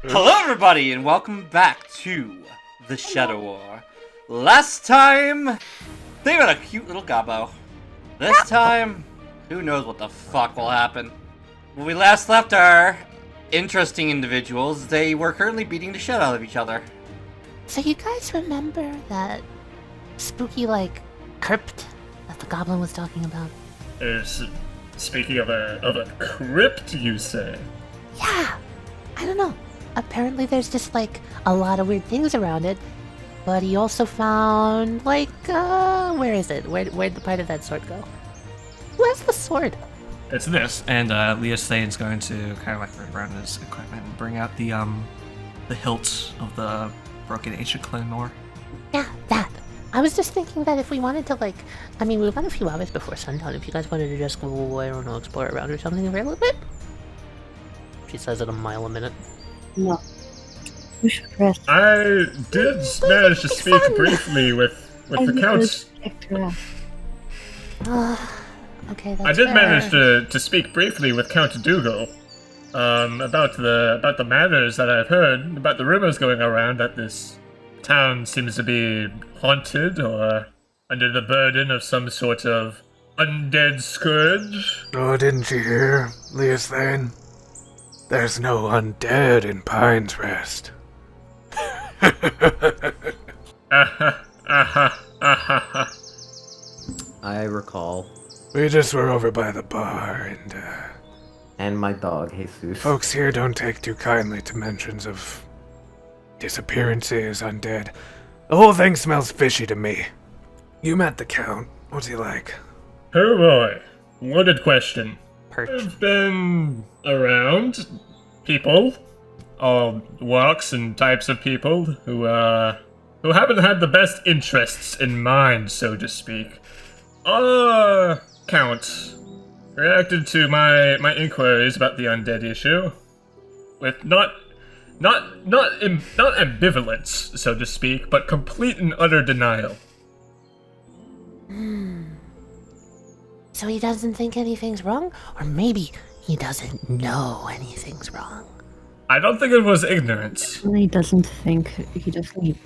Hello everybody and welcome back to the Shadow War. Last time, they had a cute little gobbo. This time, who knows what the fuck will happen. When we last left our interesting individuals, they were currently beating the shit out of each other. So you guys remember that spooky, crypt that the goblin was talking about? Speaking of a crypt, you say? Yeah! I don't know. Apparently there's just, a lot of weird things around it. But he also found, where is it? Where'd the part of that sword go? Who has the sword? It's this, and Leosthane's going to kind of run around his equipment and bring out the hilt of the broken ancient claymore. Yeah, that. I was just thinking that if we wanted to, we've got a few hours before sundown. If you guys wanted to just go, I don't know, explore around or something for a little bit. She says at a mile a minute. No. We should rest. I did manage to speak briefly with the count. Okay, that's I did fair. manage to speak briefly with Count Dougal about the matters that I've heard, about the rumors going around that this town seems to be haunted or under the burden of some sort of undead scourge. Oh, didn't you hear, Leosthane? There's no undead in Pine's Rest. I recall. We just were over by the bar, And my dog, Jesus. folks here don't take too kindly to mentions of disappearances, undead. The whole thing smells fishy to me. You met the Count. What's he like? Oh boy, loaded question. Perch. I've been around people, all walks and types of people who haven't had the best interests in mind, so to speak. Count reacted to my inquiries about the undead issue with not ambivalence, so to speak, but complete and utter denial. So he doesn't think anything's wrong? Or maybe he doesn't know anything's wrong. I don't think it was ignorance. He doesn't think. He doesn't.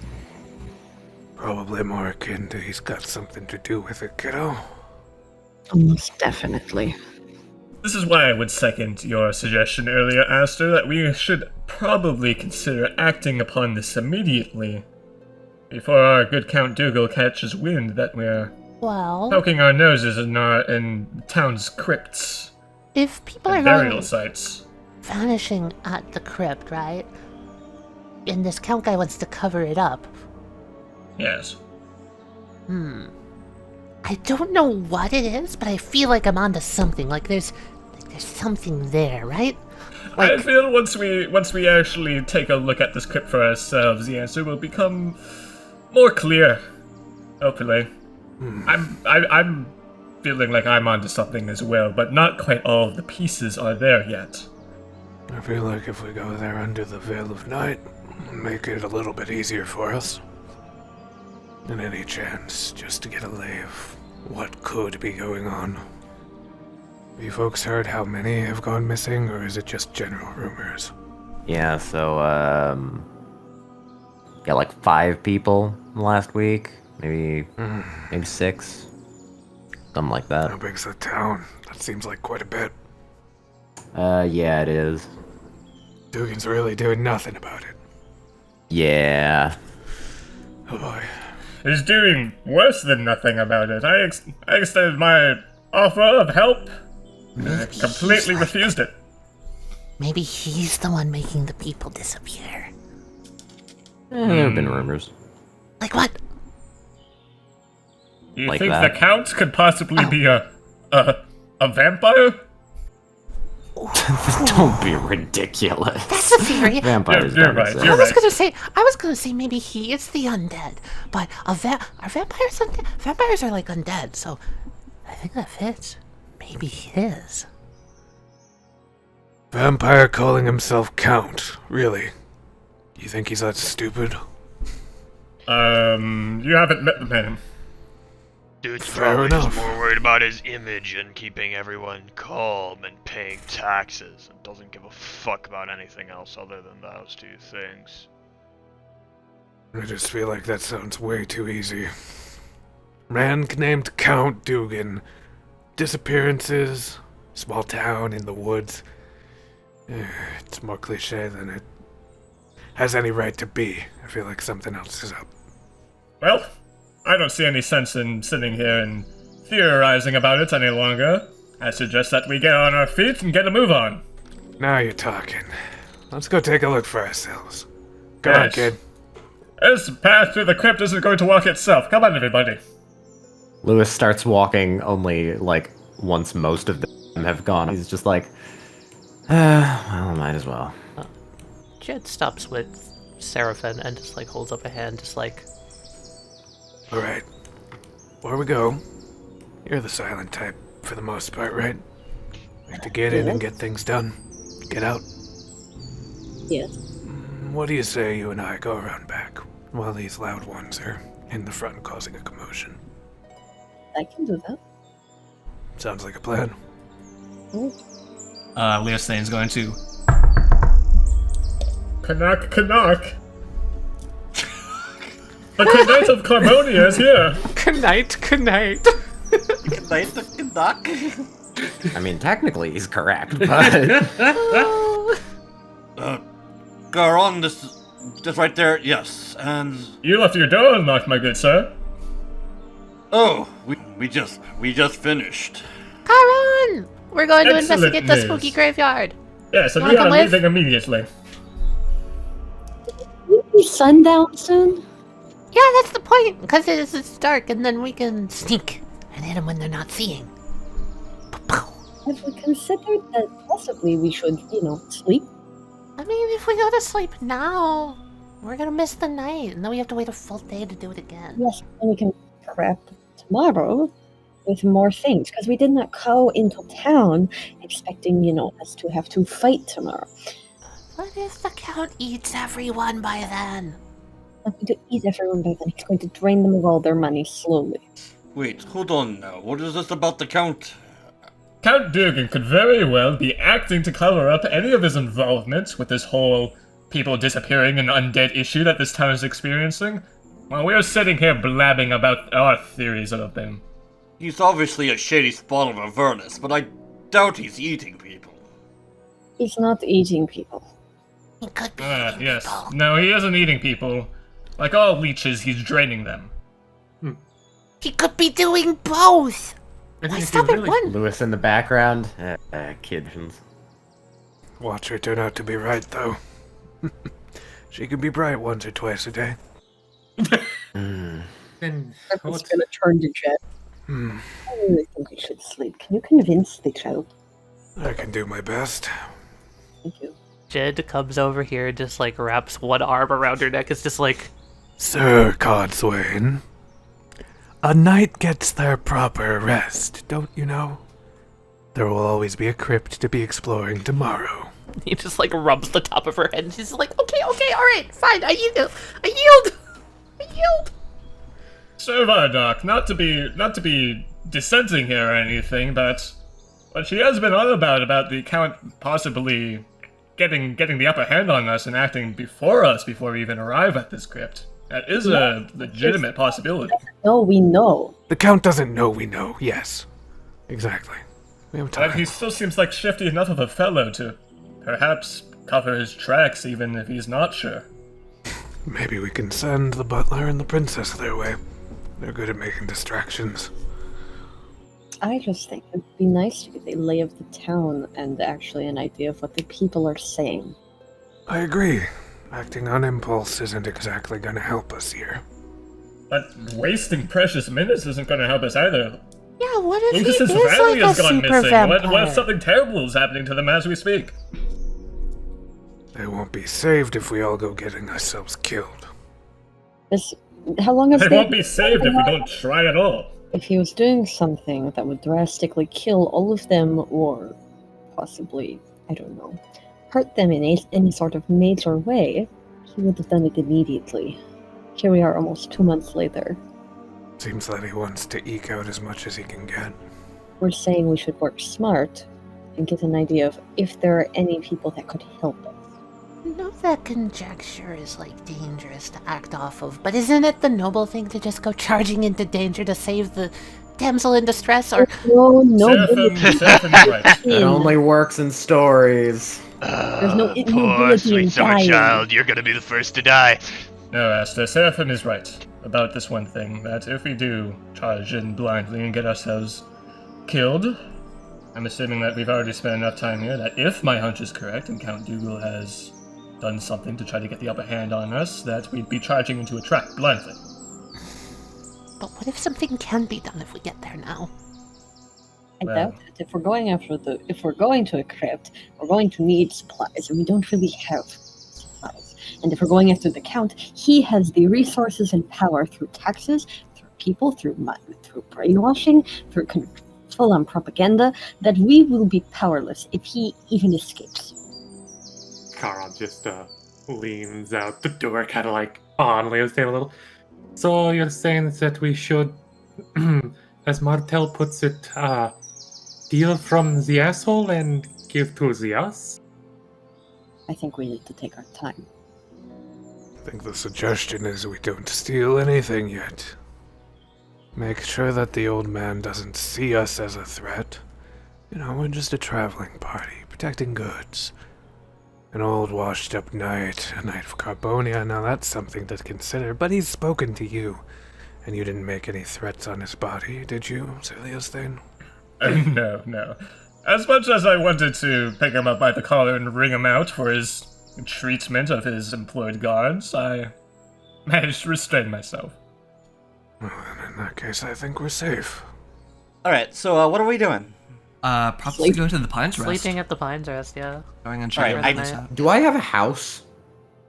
Probably more akin to he's got something to do with it, kiddo. Almost definitely. This is why I would second your suggestion earlier, Aster, that we should probably consider acting upon this immediately, before our good Count Dougal catches wind that we're Well, poking our noses in the town's crypts if people are and burial going sites. vanishing at the crypt, right? And this Count guy wants to cover it up. Yes. I don't know what it is, but I feel like I'm onto something. There's something there, right? I feel once we actually take a look at this crypt for ourselves, the answer will become more clear. Hopefully. I'm feeling like I'm onto something as well, but not quite all of the pieces are there yet. I feel like if we go there under the veil of night, it'll make it a little bit easier for us. And any chance just to get a lay of what could be going on. Have you folks heard how many have gone missing, or is it just general rumors? Yeah, so, got 5 people last week. Maybe 6. Something like that. How big's the town? That seems like quite a bit. Yeah, it is. Dugan's really doing nothing about it. Yeah. Oh boy. Is doing worse than nothing about it. I extended my offer of help. Completely refused it. Maybe he's the one making the people disappear. There have been rumors. Like what? Do you Like think that. the Count could possibly be a vampire? Don't be ridiculous. That's a theory. Vampires You're don't right, exist. you're I was gonna say maybe he is the undead, but are vampires undead? Vampires are undead, so I think that fits. Maybe he is. Vampire calling himself Count, really? You think he's that stupid? You haven't met the man. Dude's Fair probably just enough. more worried about his image and keeping everyone calm and paying taxes and doesn't give a fuck about anything else other than those two things. I just feel like that sounds way too easy. Man named Count Dugan. Disappearances. Small town in the woods. It's more cliche than it has any right to be. I feel like something else is up. Well, I don't see any sense in sitting here and theorizing about it any longer. I suggest that we get on our feet and get a move on. Now you're talking. Let's go take a look for ourselves. Come on, Yes. kid. This path through the crypt isn't going to walk itself. Come on, everybody. Lewis starts walking only, like, once most of them have gone. He's just like, well, might as well. Jed stops with Seraphin and just like holds up a hand, just like, Alright. Before we go, you're the silent type for the most part, right? Like to get in and get things done. Get out. Yes. What do you say you and I go around back while these loud ones are in the front causing a commotion? I can do that. Sounds like a plan. Leosthane's going to Knack. The Knight of Carbonia is here. Good night. Good night, the duck. I mean, technically he's correct, but... Charon, just right there, yes. And You left your door unlocked, my good sir. oh, we just finished. Charon! We're going to Excellent investigate the news. spooky graveyard. Yes, and Wanna we come are with? leaving immediately. Will it be sundown soon? Yeah, that's the point, because it's dark, and then we can sneak and hit them when they're not seeing. Pow. Have we considered that possibly we should, sleep? I mean, if we go to sleep now, we're gonna miss the night, and then we have to wait a full day to do it again. Yes, and we can prep tomorrow with more things, because we did not go into town expecting, us to have to fight tomorrow. What if the Count eats everyone by then? Not going to eat everyone by then. He's going to drain them of all their money slowly. Wait, hold on now. What is this about the Count? Count Dugan could very well be acting to cover up any of his involvement with this whole people disappearing and undead issue that this town is experiencing, while we are sitting here blabbing about our theories of him. He's obviously a shady spawn of Avernus, but I doubt he's eating people. He's not eating people. He could be Ah, eating yes. people. No, he isn't eating people. Like all leeches, he's draining them. He could be doing both. I think Why if stop you at really- one? Lewis in the background. Kids. Watch her turn out to be right, though. She can be bright once or twice a day. Then He's what? going to turn to Jet. I really think we should sleep. Can you convince the child? I can do my best. Thank you. Jed comes over here and just like wraps one arm around her neck. It's just like, Sir Codswain, a knight gets their proper rest, don't you know? There will always be a crypt to be exploring tomorrow. he just like rubs the top of her head and she's like, okay, alright, fine, I yield. Sir Vardock, not to be dissenting here or anything, but what she has been on about the Count possibly getting the upper hand on us and acting before us before we even arrive at this crypt. That is a legitimate possibility. No, we know. The Count doesn't know we know, yes. Exactly. We have But time. he still seems like shifty enough of a fellow to perhaps cover his tracks even if he's not sure. Maybe we can send the butler and the princess their way. They're good at making distractions. I just think it'd be nice to get a lay of the town and actually an idea of what the people are saying. I agree. Acting on impulse isn't exactly gonna help us here. But wasting precious minutes isn't going to help us either. Yeah, what if Lucas's he is family like a has gone super missing. vampire? What if something terrible is happening to them as we speak? They won't be saved if we all go getting ourselves killed. How long has They won't be saved if we don't try at all. If he was doing something that would drastically kill all of them, or possibly, I don't know, hurt them in any sort of major way, he would have done it immediately. Here we are almost 2 months later. Seems that he wants to eke out as much as he can get. We're saying we should work smart and get an idea of if there are any people that could help us. No, that conjecture is, dangerous to act off of, but isn't it the noble thing to just go charging into danger to save the damsel in distress, or... No, Seraphin's right. It only works in stories. There's no Poor nobility sweet in summer dying. child, you're gonna be the first to die. No, Aster, Seraphin is right about this one thing, that if we do charge in blindly and get ourselves killed, I'm assuming that we've already spent enough time here that if my hunch is correct and Count Dougal has done something to try to get the upper hand on us, that we'd be charging into a trap blindly. But what if something can be done if we get there now? I Well. doubt it. If we're going to a crypt, we're going to need supplies, and we don't really have supplies. And if we're going after the Count, he has the resources and power through taxes, through people, through brainwashing, through full-on propaganda, that we will be powerless if he even escapes. Charon just leans out the door, kind of on Leosthane a little. So you're saying that we should, as Martel puts it, steal from the asshole and give to the us? I think we need to take our time. I think the suggestion is we don't steal anything yet. Make sure that the old man doesn't see us as a threat. We're just a traveling party, protecting goods. An old washed-up knight, a Knight of Carbonia, now that's something to consider, but he's spoken to you. And you didn't make any threats on his body, did you, Sir Leosthane? No. As much as I wanted to pick him up by the collar and wring him out for his treatment of his employed guards, I managed to restrain myself. Well, then in that case, I think we're safe. Alright, so what are we doing? Probably go to the Pines Rest. Sleeping at the Pines Rest, yeah. Going and Alright, checking I- this out. Do I have a house?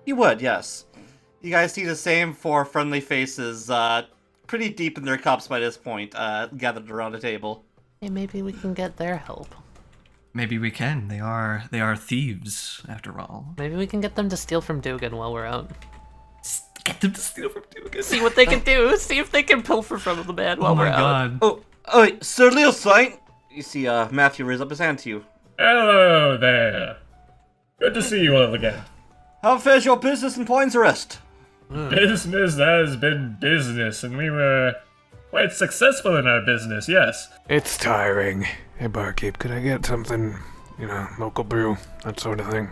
You would, yes. You guys see the same four friendly faces, pretty deep in their cups by this point, gathered around a table. Hey, maybe we can get their help. Maybe we can. They are thieves, after all. Maybe we can get them to steal from Dugan while we're out. Get them to steal from Dugan. See what they can do. See if they can pilfer from the man while Oh we're my out. god. Oh, wait, Sir Leosthane! You see, Matthew raise up his hand to you. Hello there. Good to see you all again. How fares your business in Pines Rest? Business has been business, and we were quite successful in our business, yes. It's tiring. Hey, barkeep, could I get something, local brew, that sort of thing?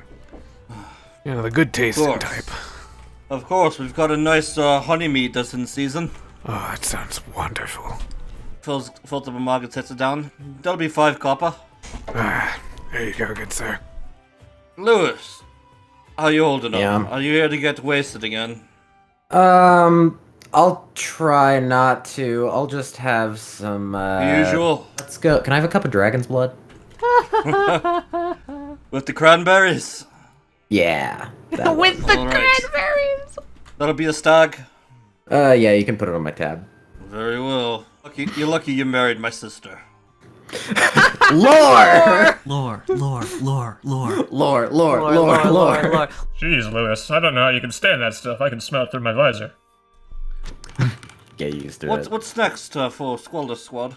The good tasting course. type. Of course, we've got a nice honey mead that's in season. Oh, that sounds wonderful. Fills up a mug and sets it down. That'll be 5 copper. Ah, there you go, good sir. Lewis, how you holding up? Yeah. Are you here to get wasted again? I'll try not to. I'll just have some, Usual. Let's go. Can I have a cup of dragon's blood? With the cranberries? Yeah. that With one. the All right. cranberries! That'll be a stag. Yeah, you can put it on my tab. Very well. You're lucky you married my sister. Lore! Lore, lore, lore, lore. Lore, lore. Jeez, Lewis, I don't know how you can stand that stuff. I can smell it through my visor. Get used to it. What's next for Squalor Squad?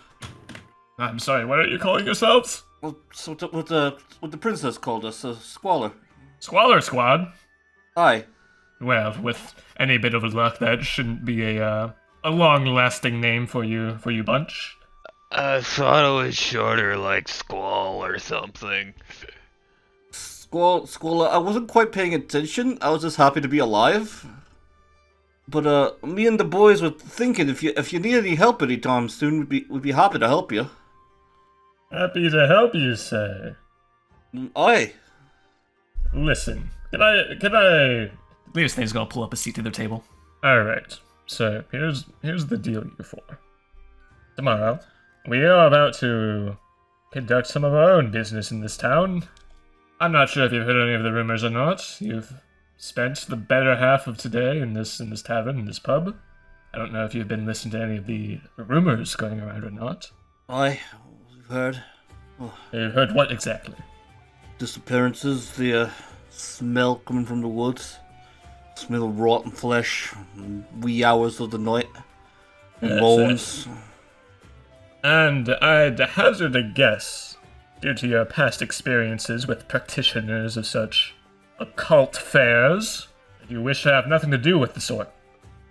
I'm sorry, what are you calling yourselves? Well, so what the princess called us, Squalor. Squalor Squad? Aye. Well, with any bit of luck, that shouldn't be a long-lasting name for you bunch. I thought it was shorter, like Squall or something. Squalor, I wasn't quite paying attention. I was just happy to be alive. But me and the boys were thinking if you need any help anytime soon, we'd be happy to help you. Happy to help you, say. Aye. Listen, can I... Leosthane's gonna pull up a seat to their table. Alright, so here's the deal, you four. Tomorrow, we are about to conduct some of our own business in this town. I'm not sure if you've heard any of the rumors or not. You've spent the better half of today in this tavern, in this pub. I don't know if you've been listening to any of the rumors going around or not. Aye. We've heard. Oh, You've heard what exactly? disappearances, the smell coming from the woods. Smell of rotten flesh, wee hours of the night. Loans. And I'd hazard a guess, due to your past experiences with practitioners of such occult fairs, that you wish to have nothing to do with the sort.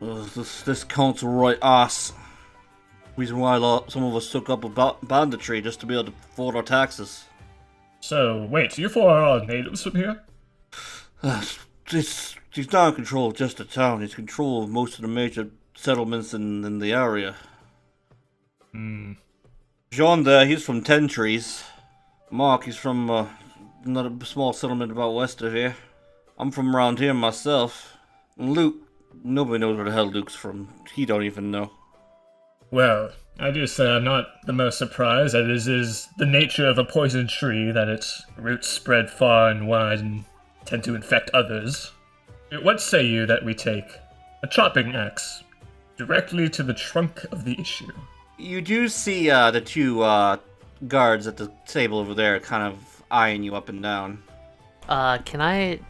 This count's a right ass. Reason why some of us took up a banditry just to be able to afford our taxes. So, wait, you four are all natives from here? He's not in control of just the town. He's in control of most of the major settlements in the area. Jean there, he's from Ten Trees. Mark, he's from another small settlement about west of here. I'm from around here myself. And Luke, nobody knows where the hell Luke's from. He don't even know. Well, I do say I'm not the most surprised, that it is the nature of a poison tree that its roots spread far and wide and tend to infect others. What say you that we take a chopping axe directly to the trunk of the issue? You do see the two guards at the table over there kind of eyeing you up and down. Can I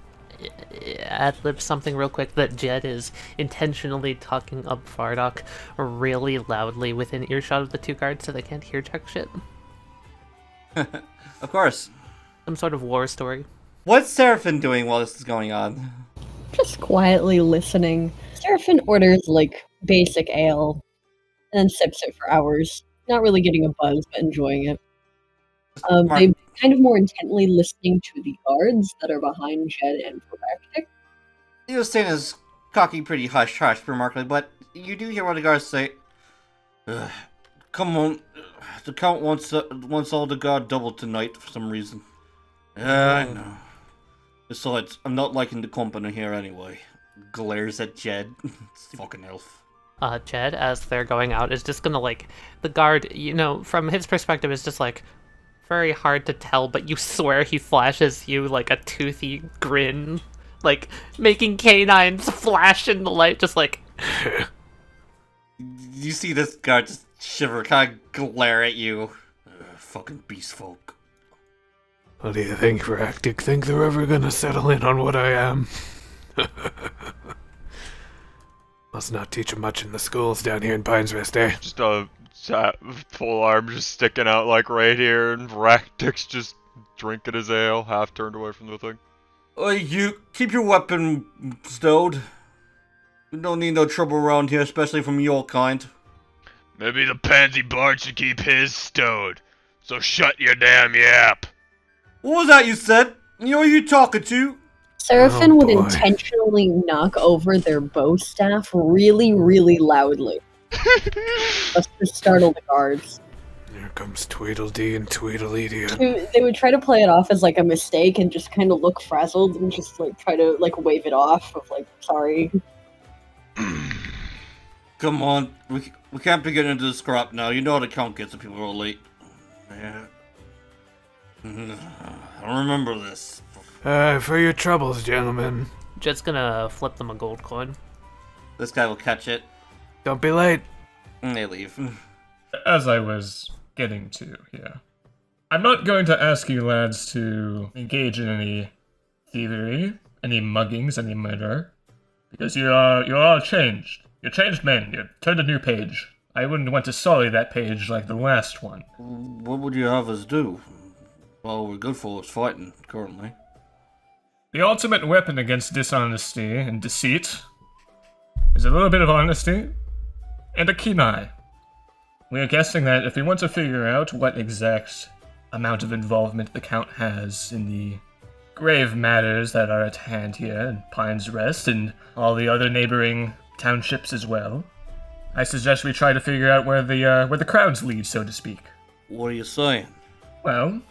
ad-lib something real quick that Jed is intentionally talking up Vardock really loudly within earshot of the two guards so they can't hear check shit? Of course. Some sort of war story. What's Seraphin doing while this is going on? Just quietly listening. Seraphin orders, like, basic ale, and then sips it for hours. Not really getting a buzz, but enjoying it. They kind of more intently listening to the guards that are behind Jed and Viractik. Leosthane is cocking pretty hush-hush, remarkably, but you do hear one of the guards say, come on, the Count wants all the guard doubled tonight for some reason. I know. Besides, I'm not liking the company here anyway. Glares at Jed. Fucking elf. Jed, as they're going out, is just gonna, like, the guard, you know, from his perspective, is just, like, very hard to tell, but you swear he flashes you, like, a toothy grin, like, making canines flash in the light, just like... You see this guard just shiver, kind of glare at you. Fucking beast folk. What do you think, Viractik? Think they're ever gonna settle in on what I am? Must not teach 'em much in the schools down here in Pines Rest, eh? Just a full arm just sticking out like right here, and Viractik's just drinking his ale, half turned away from the thing. You keep your weapon stowed. We don't need no trouble around here, especially from your kind. Maybe the pansy bard should keep his stowed. So shut your damn yap. What was that you said? You know who you talking to? Seraphin would boy. intentionally knock over their bow staff really, really loudly. Just to startle the guards. Here comes Tweedledee and Tweedledee. They would try to play it off as, like, a mistake and just kind of look frazzled and just, like, try to, like, wave it off of, like, sorry. Come on, we can't be getting into the scrap now. You know how the Count gets if people are late. Yeah. I don't remember this. For your troubles, gentlemen. Jed's gonna flip them a gold coin. This guy will catch it. Don't be late. And they leave. As I was getting to here, I'm not going to ask you lads to engage in any thievery, any muggings, any murder, because you're all changed. You're changed men. You've turned a new page. I wouldn't want to sully that page like the last one. What would you have us do? Well, we're good for is fighting, currently. The ultimate weapon against dishonesty and deceit is a little bit of honesty and a keen eye. We are guessing that if we want to figure out what exact amount of involvement the Count has in the grave matters that are at hand here in Pines Rest and all the other neighboring townships as well, I suggest we try to figure out where the crowds lead, so to speak. What are you saying? Well,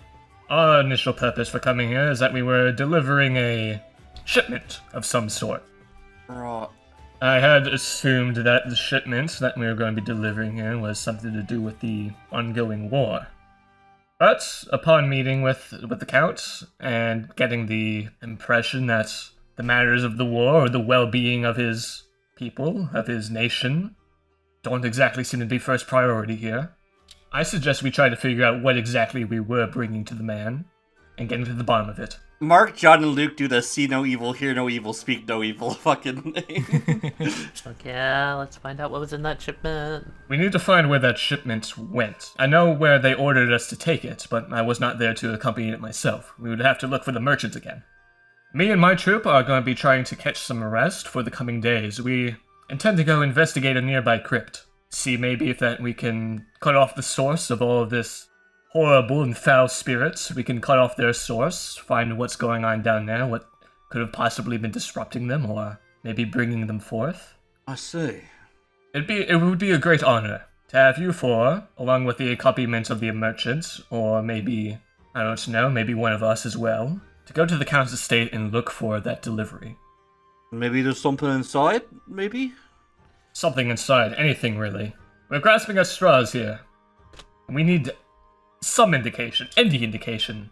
our initial purpose for coming here is that we were delivering a shipment of some sort. Right. I had assumed that the shipment that we were going to be delivering here was something to do with the ongoing war. But upon meeting with the Count and getting the impression that the matters of the war or the well-being of his people, of his nation, don't exactly seem to be first priority here, I suggest we try to figure out what exactly we were bringing to the man and getting to the bottom of it. Mark, John, and Luke do the see no evil, hear no evil, speak no evil fucking thing. Okay, let's find out what was in that shipment. We need to find where that shipment went. I know where they ordered us to take it, but I was not there to accompany it myself. We would have to look for the merchant again. Me and my troop are going to be trying to catch some rest for the coming days. We intend to go investigate a nearby crypt. See maybe if that we can cut off the source of all of this horrible and foul spirits. We can cut off their source, find what's going on down there, what could have possibly been disrupting them, or maybe bringing them forth. I see. It would be a great honor to have you four, along with the accompaniment of the merchant, or maybe, I don't know, maybe one of us as well, to go to the Count's estate and look for that delivery. Maybe there's something inside, maybe? Something inside, anything really. We're grasping at straws here. We need some indication, any indication.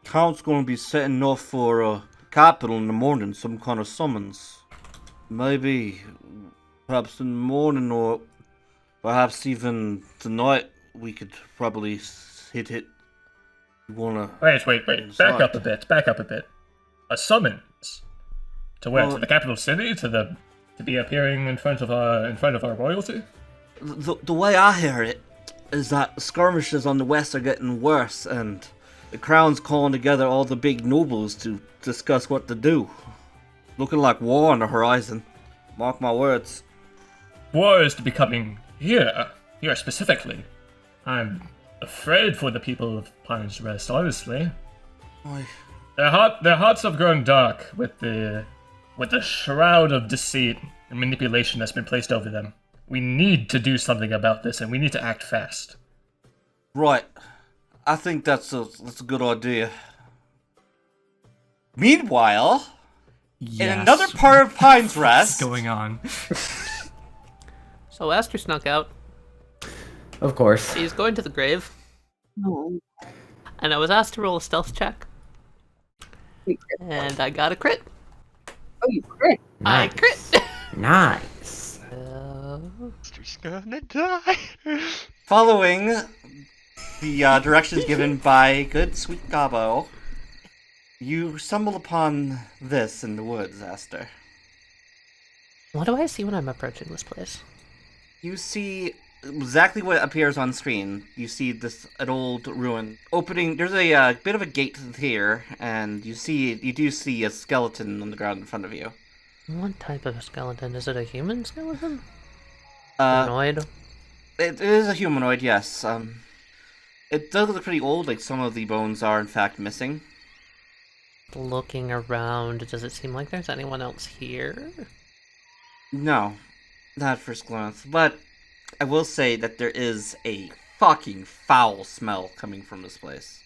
Count's gonna be setting off for capital in the morning, some kind of summons. Maybe, perhaps in the morning, or perhaps even tonight, we could probably hit it. You wanna... Wait. Back up a bit. A summons? To where? Well, to the capital city? To be appearing in front of our royalty? The way I hear it is that skirmishes on the west are getting worse, and the crown's calling together all the big nobles to discuss what to do. Looking like war on the horizon. Mark my words. War is to be coming here specifically. I'm afraid for the people of Pine's Rest, honestly. Why? Their hearts have grown dark with the shroud of deceit and manipulation that's been placed over them. We need to do something about this, and we need to act fast. Right. I think that's a good idea. Meanwhile, in another part of Pine's Rest... What's going on? So Aster snuck out. Of course. He's going to the grave. No. And I was asked to roll a stealth check. And I got a crit. Oh, you crit. I crit. Nice. He's gonna die. Following the directions given by good sweet Gabo, you stumble upon this in the woods, Aster. What do I see when I'm approaching this place? You see exactly what appears on screen. You see an old ruin opening. There's a bit of a gate here, and you do see a skeleton on the ground in front of you. What type of a skeleton? Is it a human skeleton? Humanoid? It is a humanoid, yes. It does look pretty old, like some of the bones are in fact missing. Looking around, does it seem like there's anyone else here? No, not at first glance, but I will say that there is a fucking foul smell coming from this place.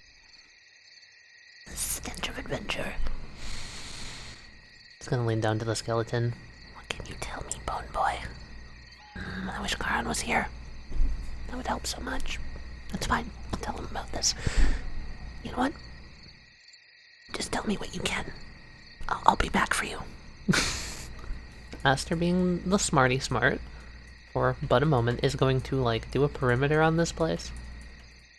Stench of adventure. He's gonna lean down to the skeleton. What can you tell me, Bone Boy? I wish Charon was here. That would help so much. That's fine. I'll tell him about this. You know what? Just tell me what you can. I'll be back for you. Aster, being the smarty smart, for but a moment, is going to, do a perimeter on this place.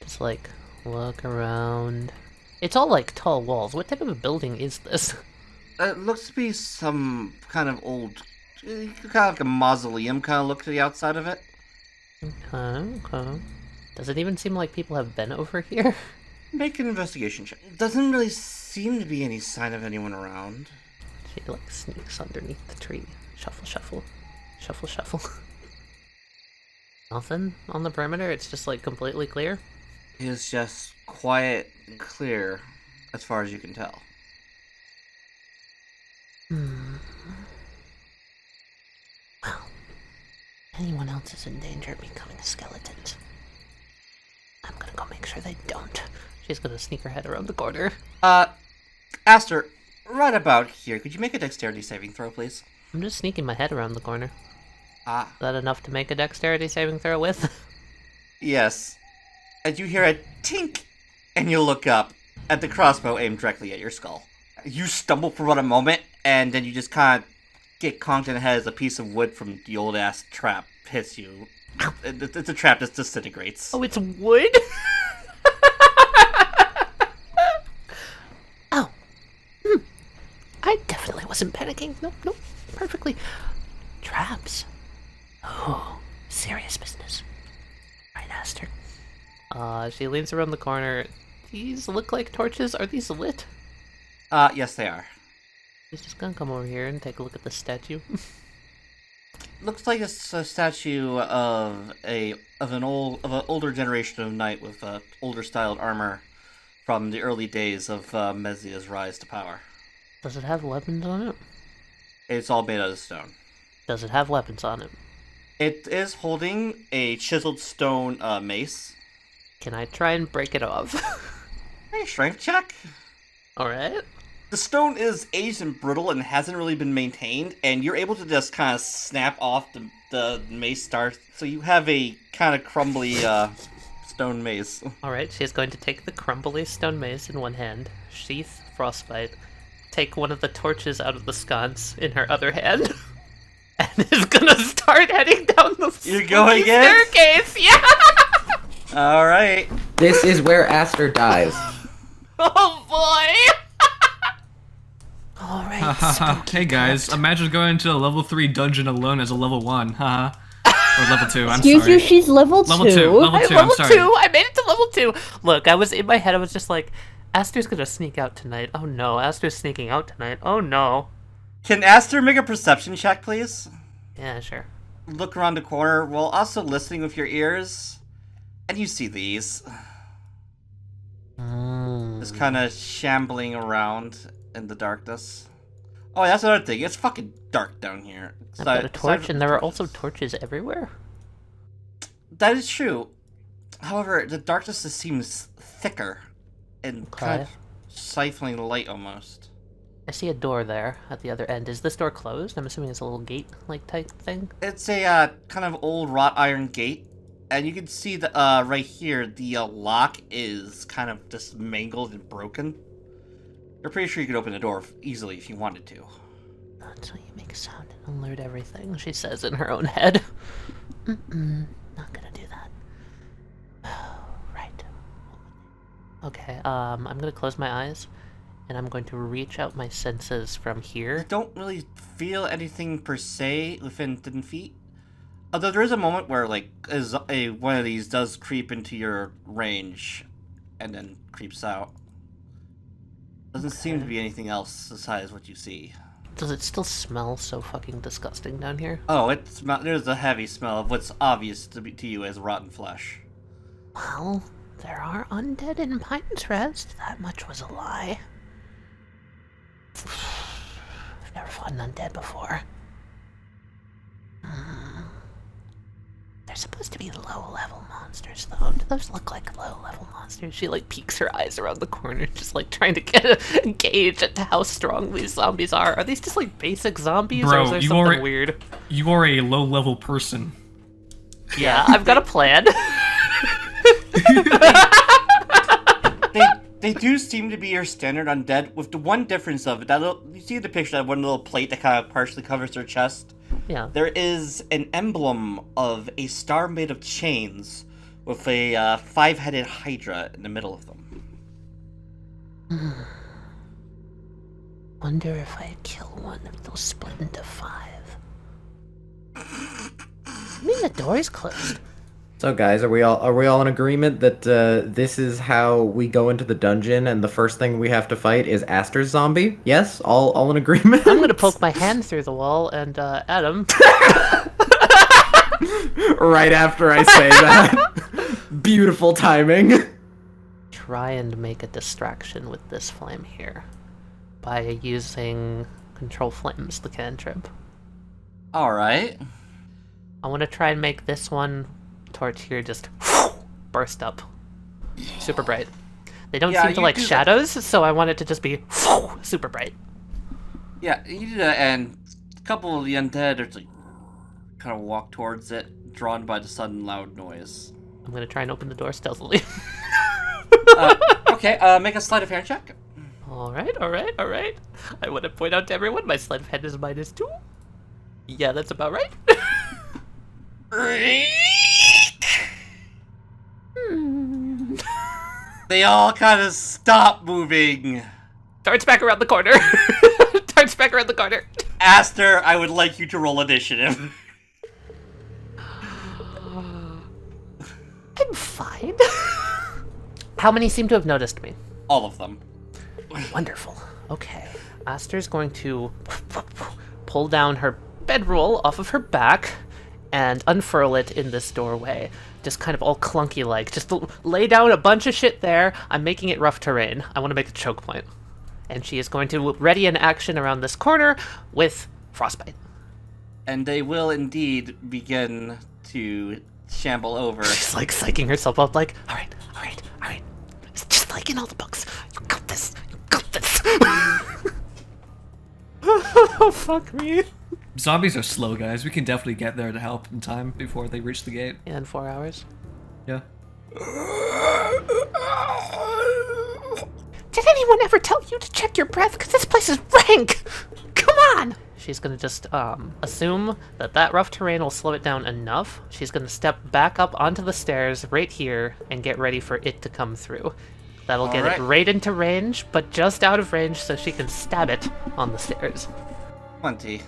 Just, look around. It's all, tall walls. What type of a building is this? It looks to be some kind of old, kind of like a mausoleum kind of look to the outside of it. Okay. Does it even seem like people have been over here? Make an investigation check. Doesn't really seem to be any sign of anyone around. She, sneaks underneath the tree. Shuffle, shuffle. Shuffle, shuffle. Nothing on the perimeter? It's just, completely clear? It is just quiet and clear, as far as you can tell. Well, anyone else is in danger of becoming skeletons. I'm gonna go make sure they don't. She's gonna sneak her head around the corner. Aster, right about here, could you make a dexterity saving throw, please? I'm just sneaking my head around the corner. Ah. Is that enough to make a dexterity saving throw with? Yes. And you hear a tink, and you look up at the crossbow aimed directly at your skull. You stumble for about a moment, and then you just kind of get conked in the head as a piece of wood from the old-ass trap hits you. It's a trap that disintegrates. Oh, it's wood? Oh. wasn't panicking. Nope. Perfectly. Traps. Oh, serious business. Right, Aster. She leans around the corner. These look like torches. Are these lit? Yes, they are. She's just gonna come over here and take a look at the statue. Looks like it's a statue of an older generation of knight with older styled armor from the early days of Mezia's rise to power. Does it have weapons on it? It's all made out of stone. Does it have weapons on it? It is holding a chiseled stone mace. Can I try and break it off? Hey, strength check. Alright. The stone is aged and brittle and hasn't really been maintained, and you're able to just kind of snap off the mace star, so you have a kind of crumbly stone mace. Alright, she is going to take the crumbly stone mace in one hand, sheath frostbite, take one of the torches out of the sconce in her other hand, and is gonna start heading down the You're going in? staircase! Yeah! Alright. This is where Aster dies. Oh boy! Alright, Hey guys, imagine going to a level 3 dungeon alone as a level 1, haha. Or level 2, I'm Excuse sorry. you, she's level 2. Level 2, level 2, I'm I'm level sorry. 2! I made it to level 2! Look, I was in my head, I was just like, Aster's gonna sneak out tonight. Oh no, Aster's sneaking out tonight. Oh no. Can Aster make a perception check, please? Yeah, sure. Look around the corner while also listening with your ears, and you see these. Just kind of shambling around in the darkness. Oh, that's another thing. It's fucking dark down here. I've got a torch, and there are also torches everywhere. That is true. However, the darkness just seems thicker and kind of stifling the light almost. I see a door there at the other end. Is this door closed? I'm assuming it's a little gate-like type thing. It's a kind of old wrought iron gate, and you can see the right here the lock is kind of just mangled and broken. You're pretty sure you could open the door easily if you wanted to. Not until you make a sound and alert everything, she says in her own head. Not gonna do that. Right. Okay, I'm gonna close my eyes, and I'm going to reach out my senses from here. You don't really feel anything per se within 10 feet. Although there is a moment where, like, one of these does creep into your range, and then creeps out. Doesn't seem to be anything else besides what you see. Does it still smell so fucking disgusting down here? Oh, there's a heavy smell of what's obvious to you as rotten flesh. Well, there are undead in Pine's Rest. That much was a lie. I've never fought an undead before. They're supposed to be low-level monsters, though. Do those look like low-level monsters? She, like, peeks her eyes around the corner, just, like, trying to get a gauge at how strong these zombies are. Are these just, like, basic zombies, or is there something weird? You are a low-level person. Yeah, I've got a plan. They do seem to be your standard undead, with the one difference of it. You see the picture, that one little plate that kind of partially covers their chest? Yeah. There is an emblem of a star made of chains with a 5-headed hydra in the middle of them. Wonder if I kill one if they'll split into 5. I mean, the door is closed. So guys, are we all in agreement that this is how we go into the dungeon and the first thing we have to fight is Aster's zombie? Yes? All in agreement? I'm gonna poke my hand through the wall and Adam. Right after I say that. Beautiful timing. Try and make a distraction with this flame here by using Control Flames, the cantrip. Alright. I want to try and make this one torch here just burst up. Super bright. They don't seem to like shadows, so I want it to just be super bright. Yeah, you do that, and a couple of the undead are like, kind of walk towards it, drawn by the sudden loud noise. I'm gonna try and open the door stealthily. Okay, make a sleight of hand check. Alright. I want to point out to everyone my sleight of hand is -2. Yeah, that's about right. They all kind of stop moving. Darts back around the corner. starts back around the corner. Aster, I would like you to roll initiative. I'm fine. How many seem to have noticed me? All of them. Wonderful. Okay. Aster's going to pull down her bedroll off of her back and unfurl it in this doorway. Just kind of all clunky like. Just lay down a bunch of shit there. I'm making it rough terrain. I want to make a choke point. And she is going to ready an action around this corner with Frostbite. And they will indeed begin to shamble over. She's like psyching herself up like, all right. It's just like in all the books. You got this. Oh, fuck me. Zombies are slow, guys. We can definitely get there to help in time before they reach the gate. In 4 hours. Yeah. Did anyone ever tell you to check your breath? Because this place is rank. Come on. She's going to just assume that rough terrain will slow it down enough. She's going to step back up onto the stairs right here and get ready for it to come through. That'll get it right into range, but just out of range so she can stab it on the stairs. 20.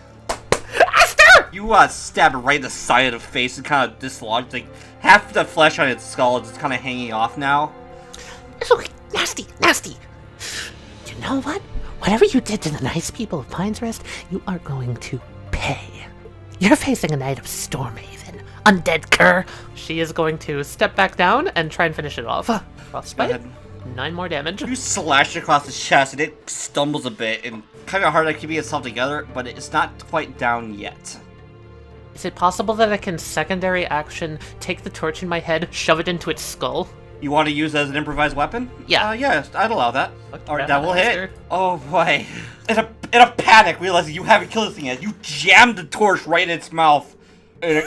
Aster! You stab it right in the side of the face and kind of dislodge, like, half the flesh on its skull is kind of hanging off now. Look, nasty. You know what? Whatever you did to the nice people of Pine's Rest, you are going to pay. You're facing a Knight of Stormhaven. Undead cur. She is going to step back down and try and finish it off. Frostbite. 9 more damage. You slash it across the chest and it stumbles a bit and kind of hard to keep itself together, but it's not quite down yet. Is it possible that I can secondary action, take the torch in my head, shove it into its skull? You want to use it as an improvised weapon? Yeah. Yeah, I'd allow that. Alright, that will Aster. hit. Oh boy. In a panic, realizing you haven't killed this thing yet, you jam the torch right in its mouth and it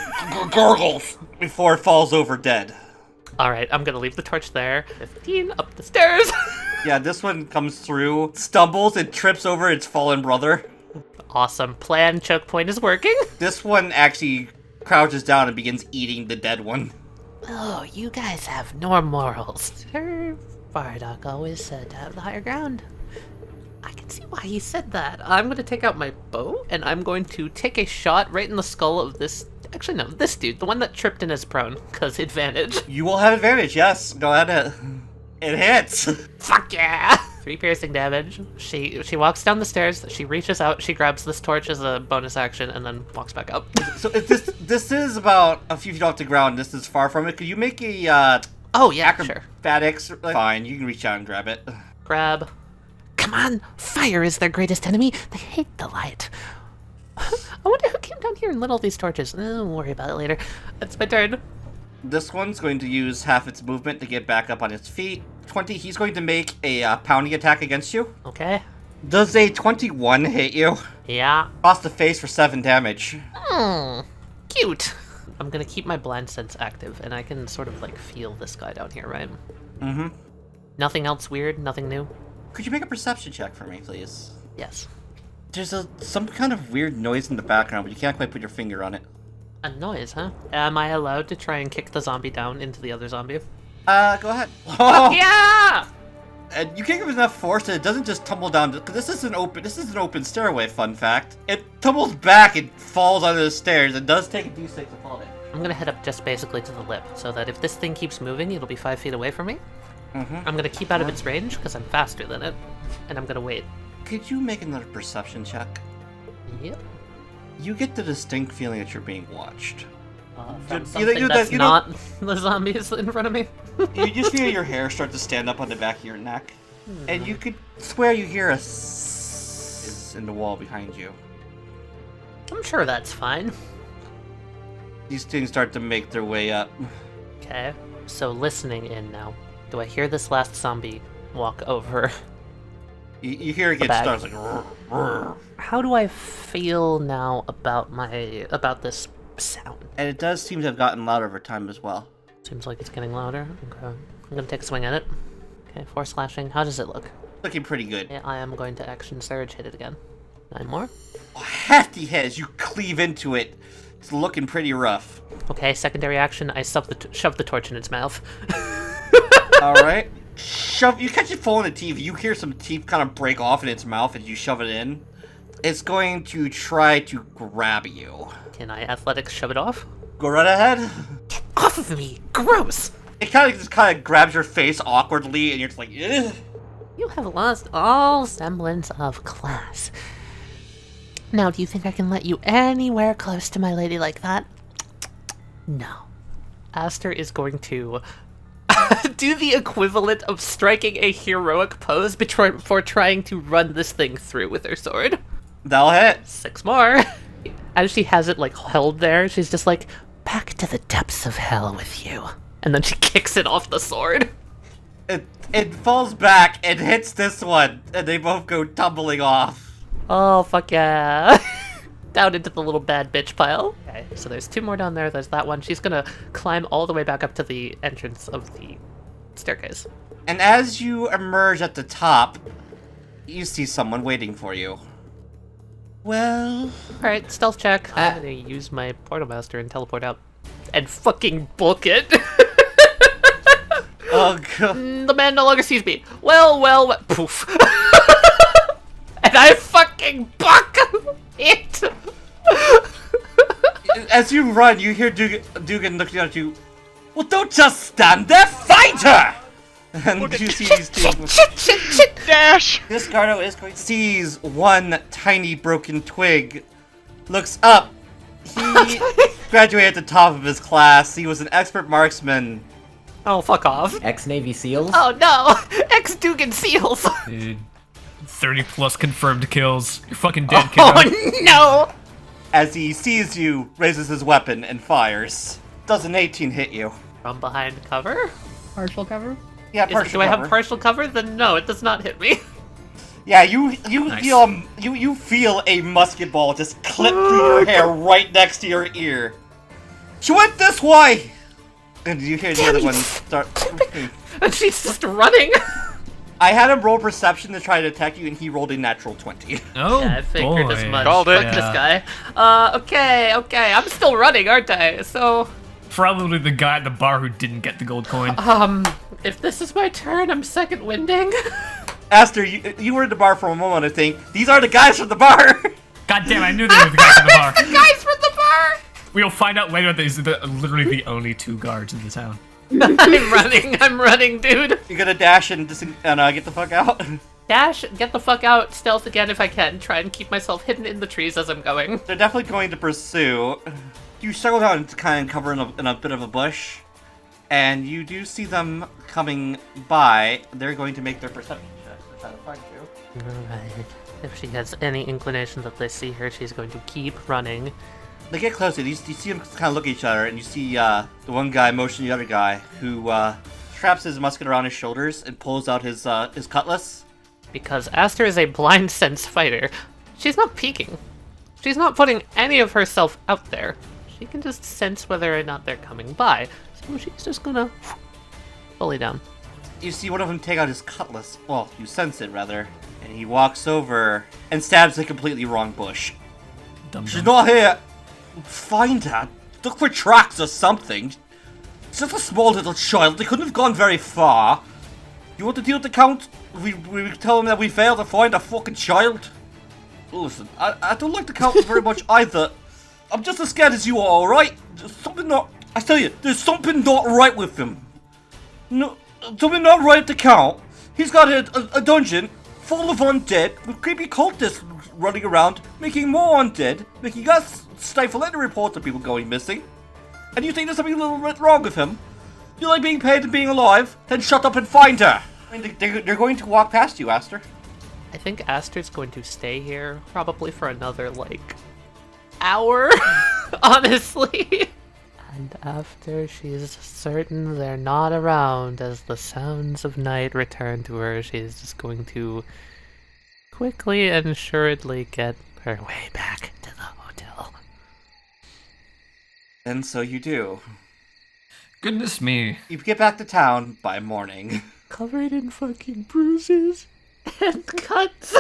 gurgles before it falls over dead. Alright, I'm gonna leave the torch there. 15, up the stairs! Yeah, this one comes through, stumbles, and trips over its fallen brother. Awesome. Plan choke point is working. This one actually crouches down and begins eating the dead one. Oh, you guys have no morals. Sir Viractik always said to have the higher ground. I can see why he said that. I'm going to take out my bow, and I'm going to take a shot right in the skull of this... Actually, no, this dude. The one that tripped and is prone, because advantage. You will have advantage, yes. Go ahead. It hits. Fuck yeah! 3 piercing damage. She walks down the stairs, she reaches out, she grabs this torch as a bonus action, and then walks back up. So if this is about a few feet off the ground, this is far from it, could you make a, oh yeah, sure. acrobatics? Fine, you can reach out and grab it. Grab. Come on! Fire is their greatest enemy. They hate the light. I wonder who came down here and lit all these torches. Don't worry about it later. It's my turn. This one's going to use half its movement to get back up on its feet. 20, he's going to make a pounding attack against you. Okay. Does a 21 hit you? Yeah. Across the face for 7 damage. Cute. I'm gonna keep my blind sense active, and I can sort of like feel this guy down here, right? Mm-hmm. Nothing else weird? Nothing new? Could you make a perception check for me, please? Yes. There's some kind of weird noise in the background, but you can't quite put your finger on it. A noise, huh? Am I allowed to try and kick the zombie down into the other zombie? Go ahead. Fuck yeah! And you can't give it enough force that it doesn't just tumble down. Because this is an open stairway. Fun fact: it tumbles back and falls onto the stairs. It does take a d6 to fall in. I'm gonna head up just basically to the lip, so that if this thing keeps moving, it'll be 5 feet away from me. Mm-hmm. I'm gonna keep out of its range because I'm faster than it, and I'm gonna wait. Could you make another perception check? Yep. You get the distinct feeling that you're being watched. From something that's not the zombies in front of me. You just feel your hair start to stand up on the back of your neck, and you could swear you hear a s in the wall behind you. I'm sure that's fine. These things start to make their way up. Okay, so listening in now. Do I hear this last zombie walk over? You hear it get starts like. Rrr, rrr. How do I feel now about this sound? And it does seem to have gotten louder over time as well. Seems like it's getting louder. Okay, I'm gonna take a swing at it. Okay, 4 slashing. How does it look? Looking pretty good. Yeah, I am going to action surge, hit it again. 9 more. Hefty hit as you cleave into it. It's looking pretty rough. Okay, secondary action. I shove the torch in its mouth. All right. You catch it full in the teeth. You hear some teeth kind of break off in its mouth as you shove it in. is going to try to grab you. Can I athletics shove it off? Go right ahead. Get off of me! Gross! It kind of grabs your face awkwardly, and you're just like, ugh. You have lost all semblance of class. Now, do you think I can let you anywhere close to my lady like that? No. Aster is going to do the equivalent of striking a heroic pose before trying to run this thing through with her sword. That'll hit. 6 more. As she has it, like, held there, she's just like, back to the depths of hell with you. And then she kicks it off the sword. It falls back and hits this one, and they both go tumbling off. Oh, fuck yeah. Down into the little bad bitch pile. Okay, so there's 2 more down there. There's that one. She's gonna climb all the way back up to the entrance of the staircase. And as you emerge at the top, you see someone waiting for you. Well... Alright, stealth check. I'm gonna use my portal master and teleport out. And fucking book it! Oh, God. The man no longer sees me. Well, poof. And I fucking buck it! As you run, you hear Dugan looking at you. Well, don't just stand there, fight her! And you see these two. Shit! Dash! This Gardo is going sees one tiny broken twig, looks up. He graduated at the top of his class. He was an expert marksman. Oh, fuck off. Ex-Navy SEALs? Oh no! Ex-Dugan Seals! Dude, 30 plus confirmed kills. You're fucking dead, kiddo. Oh no! As he sees you, raises his weapon and fires. Does an 18 hit you? From behind cover? Partial cover? Yeah, partial Do I cover. have partial cover? Then no, it does not hit me. Yeah, you Nice. feel a musket ball just clip through your hair right next to your ear. She went this way, and you hear the other one start. And she's just running. I had him roll perception to try to attack you, and he rolled a natural 20. Oh, Yeah, I figured boy. as much. Called it. Fuck this guy. Okay. I'm still running, aren't I? So, Probably the guy at the bar who didn't get the gold coin. if this is my turn, I'm second winding. Aster, you were in the bar for a moment, I think. These are the guys from the bar. God damn, I knew they were the guys at the bar. Guys from the bar! We'll find out later that these are literally the only 2 guards in the town. I'm running, dude. You're gonna dash and get the fuck out. Dash, get the fuck out, stealth again if I can. Try and keep myself hidden in the trees as I'm going. They're definitely going to pursue. You struggle down to kind of cover in a bit of a bush, and you do see them coming by. They're going to make their perception check to try to find you. Alright. If she has any inclination that they see her, she's going to keep running. They get closer. You see them kind of look at each other, and you see the one guy motion the other guy, who straps his musket around his shoulders and pulls out his cutlass. Because Aster is a blind sense fighter, she's not peeking. She's not putting any of herself out there. She can just sense whether or not they're coming by. So she's just gonna fully down. You see one of them take out his cutlass. Well, you sense it, rather. And he walks over and stabs the completely wrong bush. Dumb She's not here. Find her. Look for tracks or something. It's just a small little child. They couldn't have gone very far. You want to deal with the Count? We tell him that we failed to find a fucking child? Listen, I don't like the Count very much either. I'm just as scared as you are, alright? I tell you, there's something not right with him. No, something not right at the Count. He's got a dungeon full of undead with creepy cultists running around, making more undead, making us stifle any reports of people going missing. And you think there's something a little bit wrong with him? You like being paid and being alive? Then shut up and find her! I mean, they're going to walk past you, Aster. I think Aster's going to stay here probably for another, like, hour, honestly. And after she's certain they're not around, as the sounds of night return to her, she's just going to quickly and assuredly get her way back to the hotel. And so you do. Goodness me. You get back to town by morning. Covered in fucking bruises and cuts.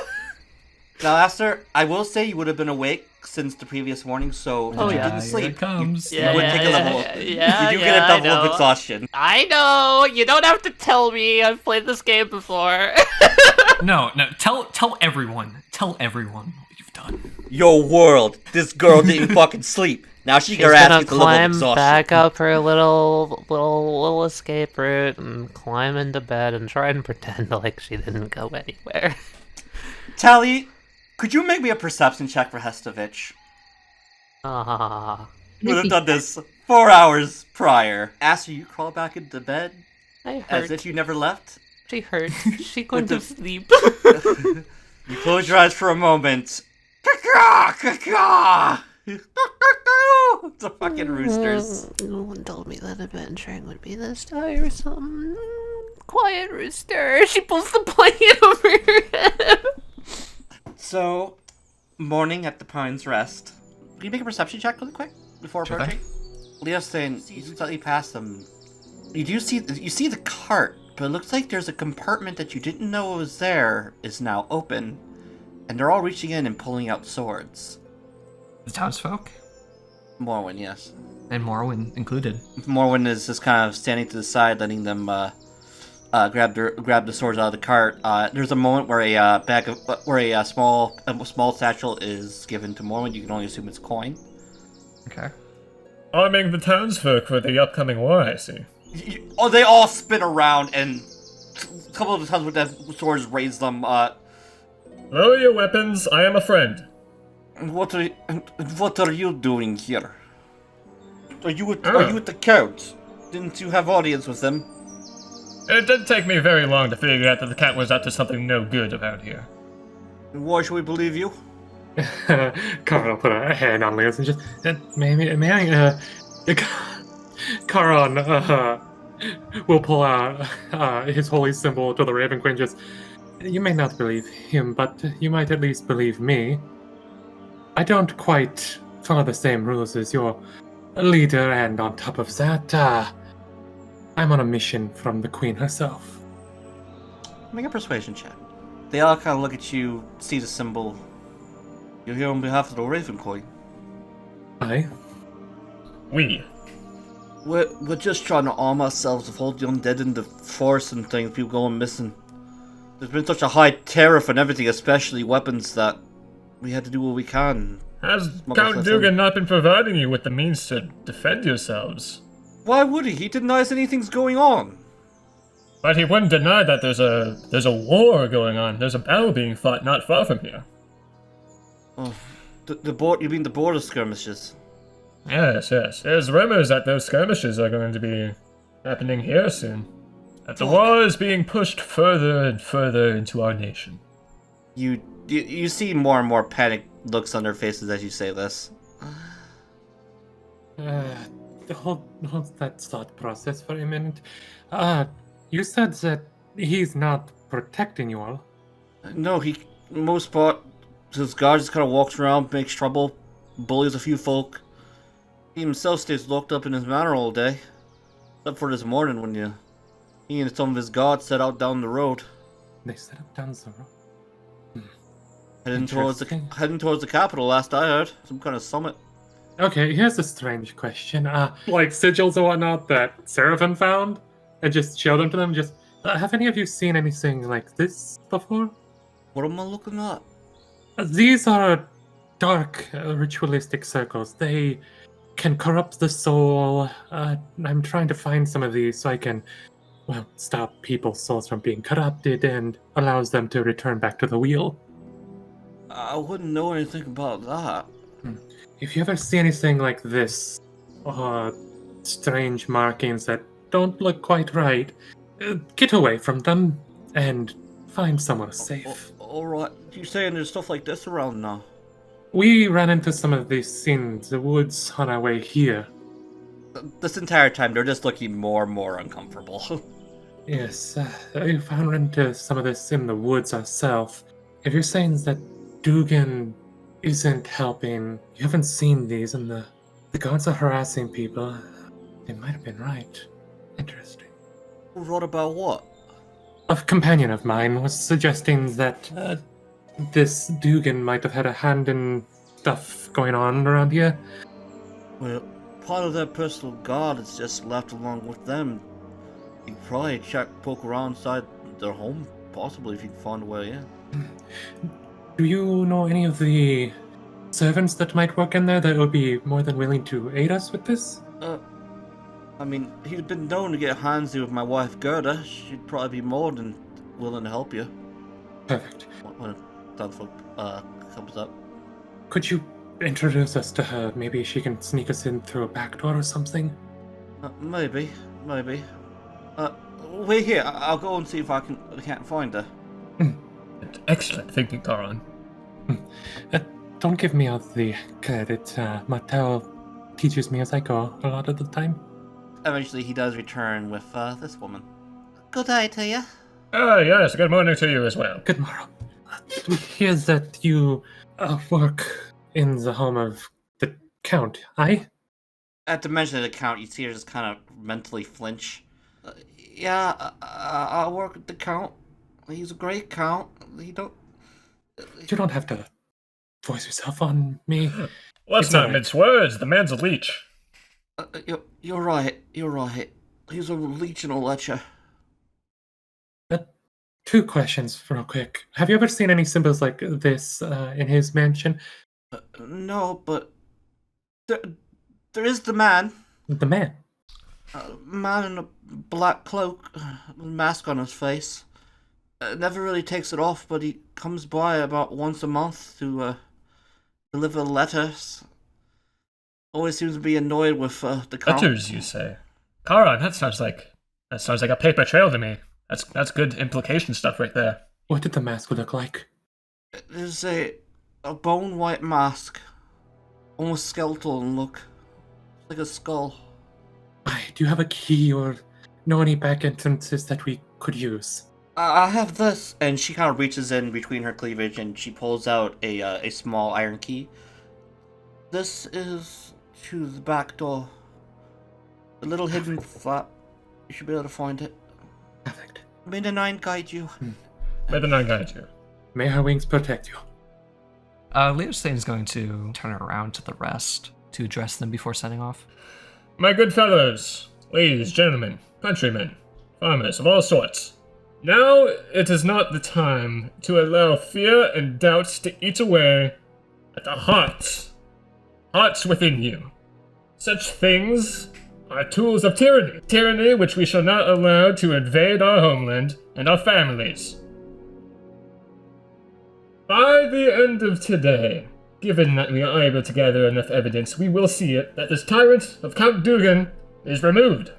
Now, Aster, I will say you would have been awake since the previous morning, so Oh, you yeah. didn't Here sleep. it comes. You would take a level. Yeah, you do get a I double of know. exhaustion. I know! You don't have to tell me. I've played this game before. No, tell everyone. Tell everyone what you've done. Yo, world, this girl didn't fucking sleep. Now she She's got her ass gonna get to level of climb exhaustion. back up her little escape route and climb into bed and try and pretend like she didn't go anywhere. Tally, could you make me a perception check for Hestovich? Ah, Would have done this 4 hours prior. Aster, you crawl back into bed I as hurt. if you never left. She hurt. She going to sleep. You close your eyes for a moment. Caw, caw. The fucking roosters. No one told me that adventuring would be this tiresome. Quiet, rooster. She pulls the blanket over her head. So, morning at the Pine's Rest. Can you make a perception check really quick before Sure approaching? Leosthane, you slightly past them. You see the cart, but it looks like there's a compartment that you didn't know was there is now open, and they're all reaching in and pulling out swords. The townsfolk? Morwen, yes. And Morwen included. Morwen is just kind of standing to the side, letting them grab the swords out of the cart. There's a moment where a small satchel is given to Morwen. You can only assume it's coin. Okay. Arming the townsfolk for the upcoming war, I see. Oh, they all spin around, and a couple of the times with that swords raise them. Lower your weapons, I am a friend. What are you doing here? Are you with the count? Didn't you have audience with them? It didn't take me very long to figure out that the cat was up to something no good around here. Why should we believe you? Charon will put a hand on Leos and just, Charon will pull out his holy symbol to the Raven Queen. Just, you may not believe him, but you might at least believe me. I don't quite follow the same rules as your leader, and on top of that, I'm on a mission from the Queen herself. Make a persuasion check. They all kind of look at you, see the symbol. You're here on behalf of the Raven Queen. Aye. We're just trying to arm ourselves to hold the undead in the forest and things, people going missing. There's been such a high tariff on everything, especially weapons, that we had to do what we can. Has Count Dugan not been providing you with the means to defend yourselves? Why would he? He denies anything's going on. But he wouldn't deny that there's a war going on. There's a battle being fought not far from here. Oh, you mean the border skirmishes? Yes. There's rumors that those skirmishes are going to be happening here soon. That the war is being pushed further and further into our nation. You see more and more panic looks on their faces as you say this. Hold that thought process for a minute. You said that he's not protecting you all. No, most part, his guard just kind of walks around, makes trouble, bullies a few folk. He himself stays locked up in his manor all day. Except for this morning when he and some of his guards set out down the road. They set up down the road? Heading towards the capital, last I heard. Some kind of summit. Okay, here's a strange question. Like sigils and whatnot that Seraphin found, and just showed them to them. Just, have any of you seen anything like this before? What am I looking at? These are dark, ritualistic circles. They can corrupt the soul. I'm trying to find some of these so I can, stop people's souls from being corrupted and allows them to return back to the wheel. I wouldn't know anything about that. If you ever see anything like this, strange markings that don't look quite right, get away from them and find somewhere safe. Alright, you saying there's stuff like this around now? We ran into some of these in the woods on our way here. This entire time, they're just looking more and more uncomfortable. Yes, we ran into some of this in the woods ourselves. If you're saying that Dugan isn't helping, you haven't seen these, and the guards are harassing people, they might have been right. Interesting. Right about what? A companion of mine was suggesting that this Dugan might have had a hand in stuff going on around here. Well, part of their personal guard is just left along with them. You could probably poke around inside their home, possibly, if you can find a way in. Do you know any of the servants that might work in there that would be more than willing to aid us with this? I mean, he's been known to get handsy with my wife Gerda. She'd probably be more than willing to help you. Perfect. When Duncan comes up. Could you introduce us to her? Maybe she can sneak us in through a back door or something? Maybe. Wait here. I'll go and see if I can't find her. Excellent thinking, Charon. Don't give me all the credit. Martel teaches me as I go a lot of the time. Eventually, he does return with this woman. Good day to you. Yes, good morning to you as well. Good morrow. We hear that you work in the home of the Count, aye? At the mention of the Count, you see her just kind of mentally flinch. I work at the Count. He's a great Count. You don't have to voice yourself on me. Let's not mince words. The man's a leech. You're right. He's a leech and a lecher. 2 questions real quick. Have you ever seen any symbols like this in his mansion? No, but there is the man. The man? Man in a black cloak, with a mask on his face. Never really takes it off, but he comes by about once a month to deliver letters. Always seems to be annoyed with the Count. Letters, you say? Charon, that sounds like a paper trail to me. That's good implication stuff right there. What did the mask look like? There's a bone white mask, almost skeletal in look, like a skull. Do you have a key or know any back entrances that we could use? I have this, and she kind of reaches in between her cleavage and she pulls out a small iron key. This is to the back door. A little hidden flap. You should be able to find it. Perfect. May the Nine guide you. May the Nine guide you. May her wings protect you. Leosthane is going to turn around to the rest to address them before setting off. My good fellows, ladies, gentlemen, countrymen, farmers of all sorts. Now it is not the time to allow fear and doubts to eat away at the hearts within you. Such things are tools of tyranny which we shall not allow to invade our homeland and our families. By the end of today, given that we are able to gather enough evidence, we will see it that this tyrant of Count Duncan is removed.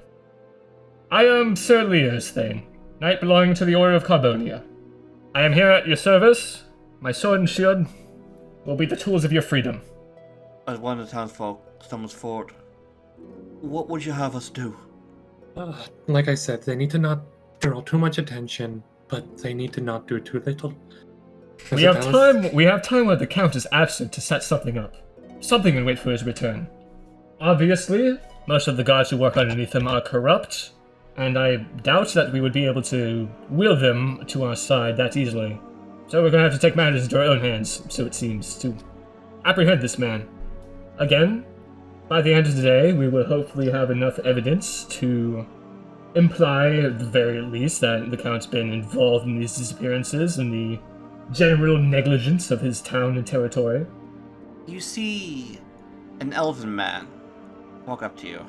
I am Sir Leosthane, knight belonging to the Order of Carbonia. I am here at your service. My sword and shield will be the tools of your freedom. As one of the townsfolk stumbles forward, what would you have us do? Like I said, they need to not draw too much attention, but they need to not do too little. We have time while the Count is absent to set something up. Something and wait for his return. Obviously, most of the guards who work underneath him are corrupt, and I doubt that we would be able to will them to our side that easily. So we're gonna have to take matters into our own hands, so it seems, to apprehend this man. Again, by the end of the day, we will hopefully have enough evidence to imply, at the very least, that the Count's been involved in these disappearances and the general negligence of his town and territory. You see an elven man walk up to you.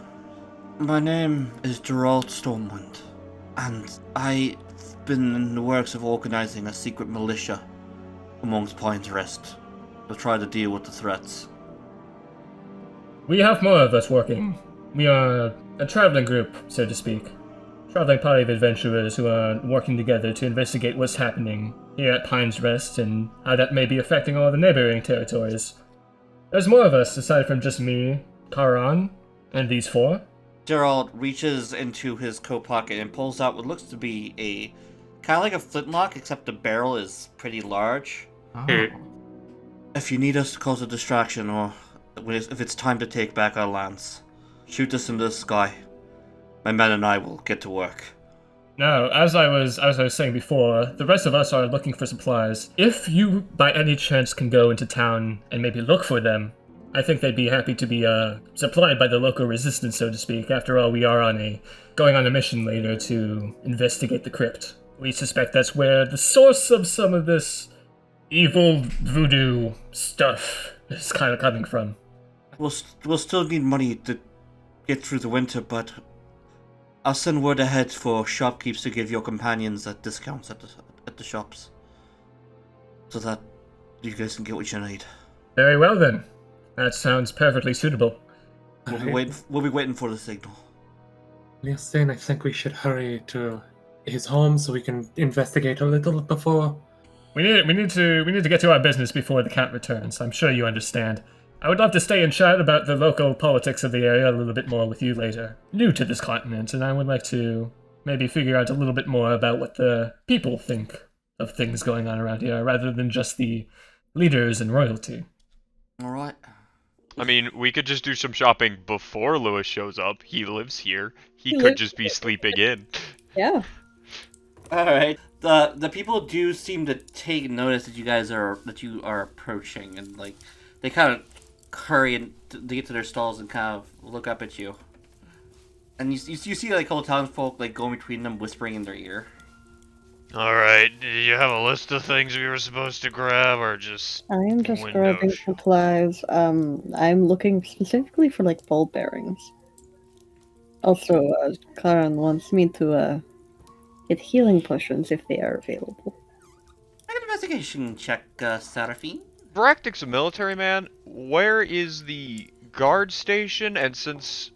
My name is Gerald Stormwind, and I've been in the works of organizing a secret militia amongst Pine's Rest to try to deal with the threats. We have more of us working. We are a traveling group, so to speak. Traveling party of adventurers who are working together to investigate what's happening here at Pine's Rest and how that may be affecting all the neighboring territories. There's more of us aside from just me, Charon, and these 4. Gerald reaches into his coat pocket and pulls out what looks to be a kind of like a flintlock, except the barrel is pretty large. Oh. If you need us to cause a distraction, or if it's time to take back our lands, shoot us into the sky. My men and I will get to work. Now, as I was saying before, the rest of us are looking for supplies. If you, by any chance, can go into town and maybe look for them, I think they'd be happy to be supplied by the local resistance, so to speak. After all, we are going on a mission later to investigate the crypt. We suspect that's where the source of some of this evil voodoo stuff is kind of coming from. We'll still need money to get through the winter, but I'll send word ahead for shopkeepers to give your companions discounts at the shops, so that you guys can get what you need. Very well then. That sounds perfectly suitable. We'll be waiting for the signal. Leosthane, I think we should hurry to his home so we can investigate a little before. We need to get to our business before the Count returns. I'm sure you understand. I would love to stay and chat about the local politics of the area a little bit more with you later. New to this continent, and I would like to maybe figure out a little bit more about what the people think of things going on around here, rather than just the leaders and royalty. Alright. I mean, we could just do some shopping before Lewis shows up. He lives here. He could lives just be sleeping in. Yeah. Alright. The people do seem to take notice that you are approaching, and like they kind of hurry and to get to their stalls and kind of look up at you. And you see like whole townsfolk like going between them, whispering in their ear. Alright, do you have a list of things we were supposed to grab, or just I am just window grabbing supplies. I'm looking specifically for like ball bearings. Also, Charon wants me to get healing potions if they are available. Make an investigation check, Seraphin. Viractik's a military man. Where is the guard station? And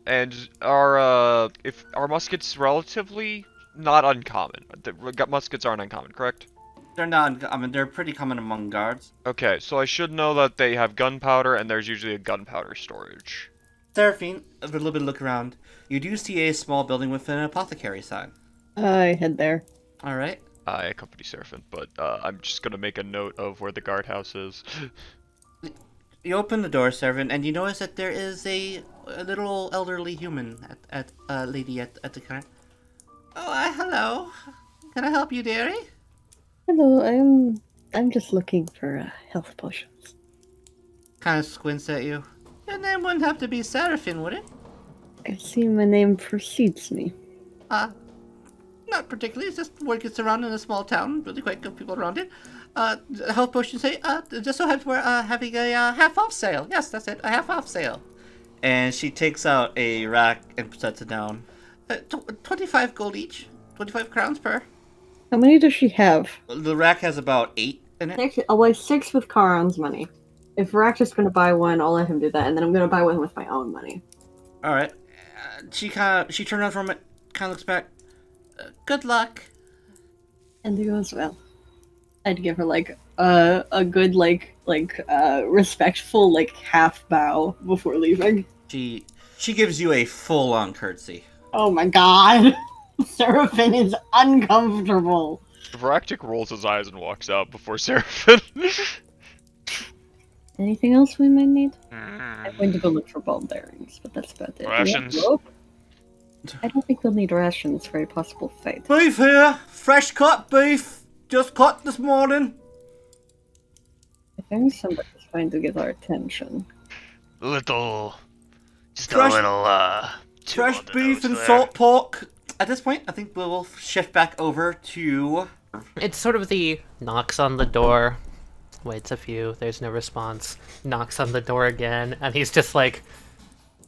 if our muskets relatively not uncommon? The muskets aren't uncommon, correct? They're not. I mean, they're pretty common among guards. Okay, so I should know that they have gunpowder, and there's usually a gunpowder storage. Seraphin, a little bit of look around. You do see a small building with an apothecary sign. I head there. All right. I accompany Seraphin, but I'm just gonna make a note of where the guardhouse is. You open the door, Seraphin, and you notice that there is a little elderly human lady at the counter. Oh, hello. Can I help you, dearie? Hello, I'm just looking for health potions. Kind of squints at you. Your name wouldn't have to be Seraphin, would it? I see my name precedes me. Not particularly. It's just word gets around in a small town. Really quite good people around it. Health potions say, just so happens we're having a half-off sale. Yes, that's it, a half-off sale. And she takes out a rack and sets it down. 25 gold each. 25 crowns per. How many does she have? The rack has about 8 in it. Actually, I'll buy 6 with Charon's money. If Viractik's gonna buy one, I'll let him do that, and then I'm gonna buy one with my own money. Alright. She turns around from it, kind of looks back. Good luck. And it goes well. I'd give her like a good respectful half bow before leaving. She gives you a full-on curtsy. Oh my god. Seraphin is uncomfortable. Viractik rolls his eyes and walks out before Seraphin. Anything else we might need? I'm going to go look for ball bearings, but that's about it. Rations. I don't think we'll need rations for a possible fight. Beef here! Fresh cut beef! Just cut this morning! I think somebody's trying to get our attention. Fresh Fresh beef and salt pork! At this point, I think we'll shift back over to... It's sort of the knocks on the door, waits a few, there's no response, knocks on the door again, and he's just like,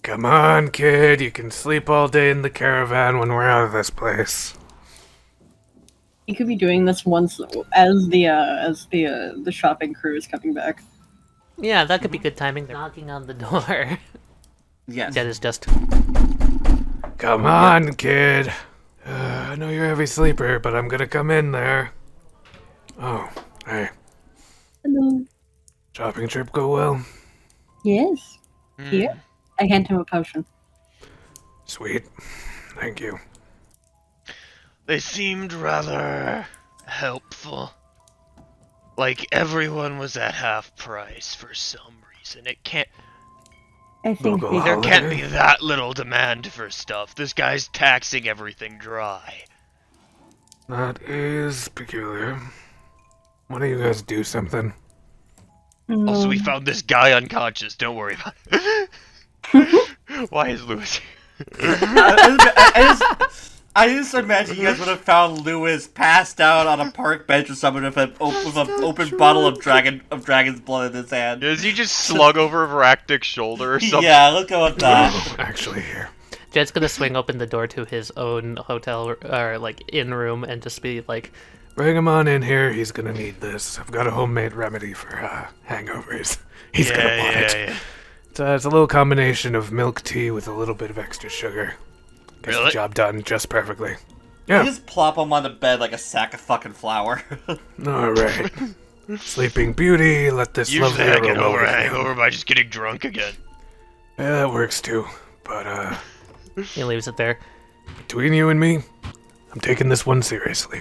Come on, kid, you can sleep all day in the caravan when we're out of this place. He could be doing this once as the shopping crew is coming back. yeah, that could be good timing. They're knocking on the door. Yes. That is just... Come on, kid. I know you're a heavy sleeper, but I'm gonna come in there. Oh, hey. Hello. Shopping trip go well? Yes. Here. I hand him a potion. Sweet. Thank you. They seemed rather helpful. Like everyone was at half price for some reason. It can't. I think Local There can't holiday? be that little demand for stuff. This guy's taxing everything dry. That is peculiar. Why don't you guys do something? Also, we found this guy unconscious. Don't worry about it. Why is Lewis here? I just imagine you guys would have found Lewis passed out on a park bench or something with an open bottle of dragon's blood in his hand. Is he just slung over Viractik's shoulder or something? Yeah, let's go with that. Actually, here. Jed's gonna swing open the door to his own hotel or like inn room and just be like, Bring him on in here. He's gonna need this. I've got a homemade remedy for hangovers. He's gonna want it. It's a little combination of milk tea with a little bit of extra sugar. Gets the job done just perfectly. Yeah. You just plop him on the bed like a sack of fucking flour. Alright. Sleeping Beauty, let this lovely Usually I get aroma over a with you. hangover by just getting drunk again. Yeah, that works too. But, he leaves it there. between you and me, I'm taking this one seriously.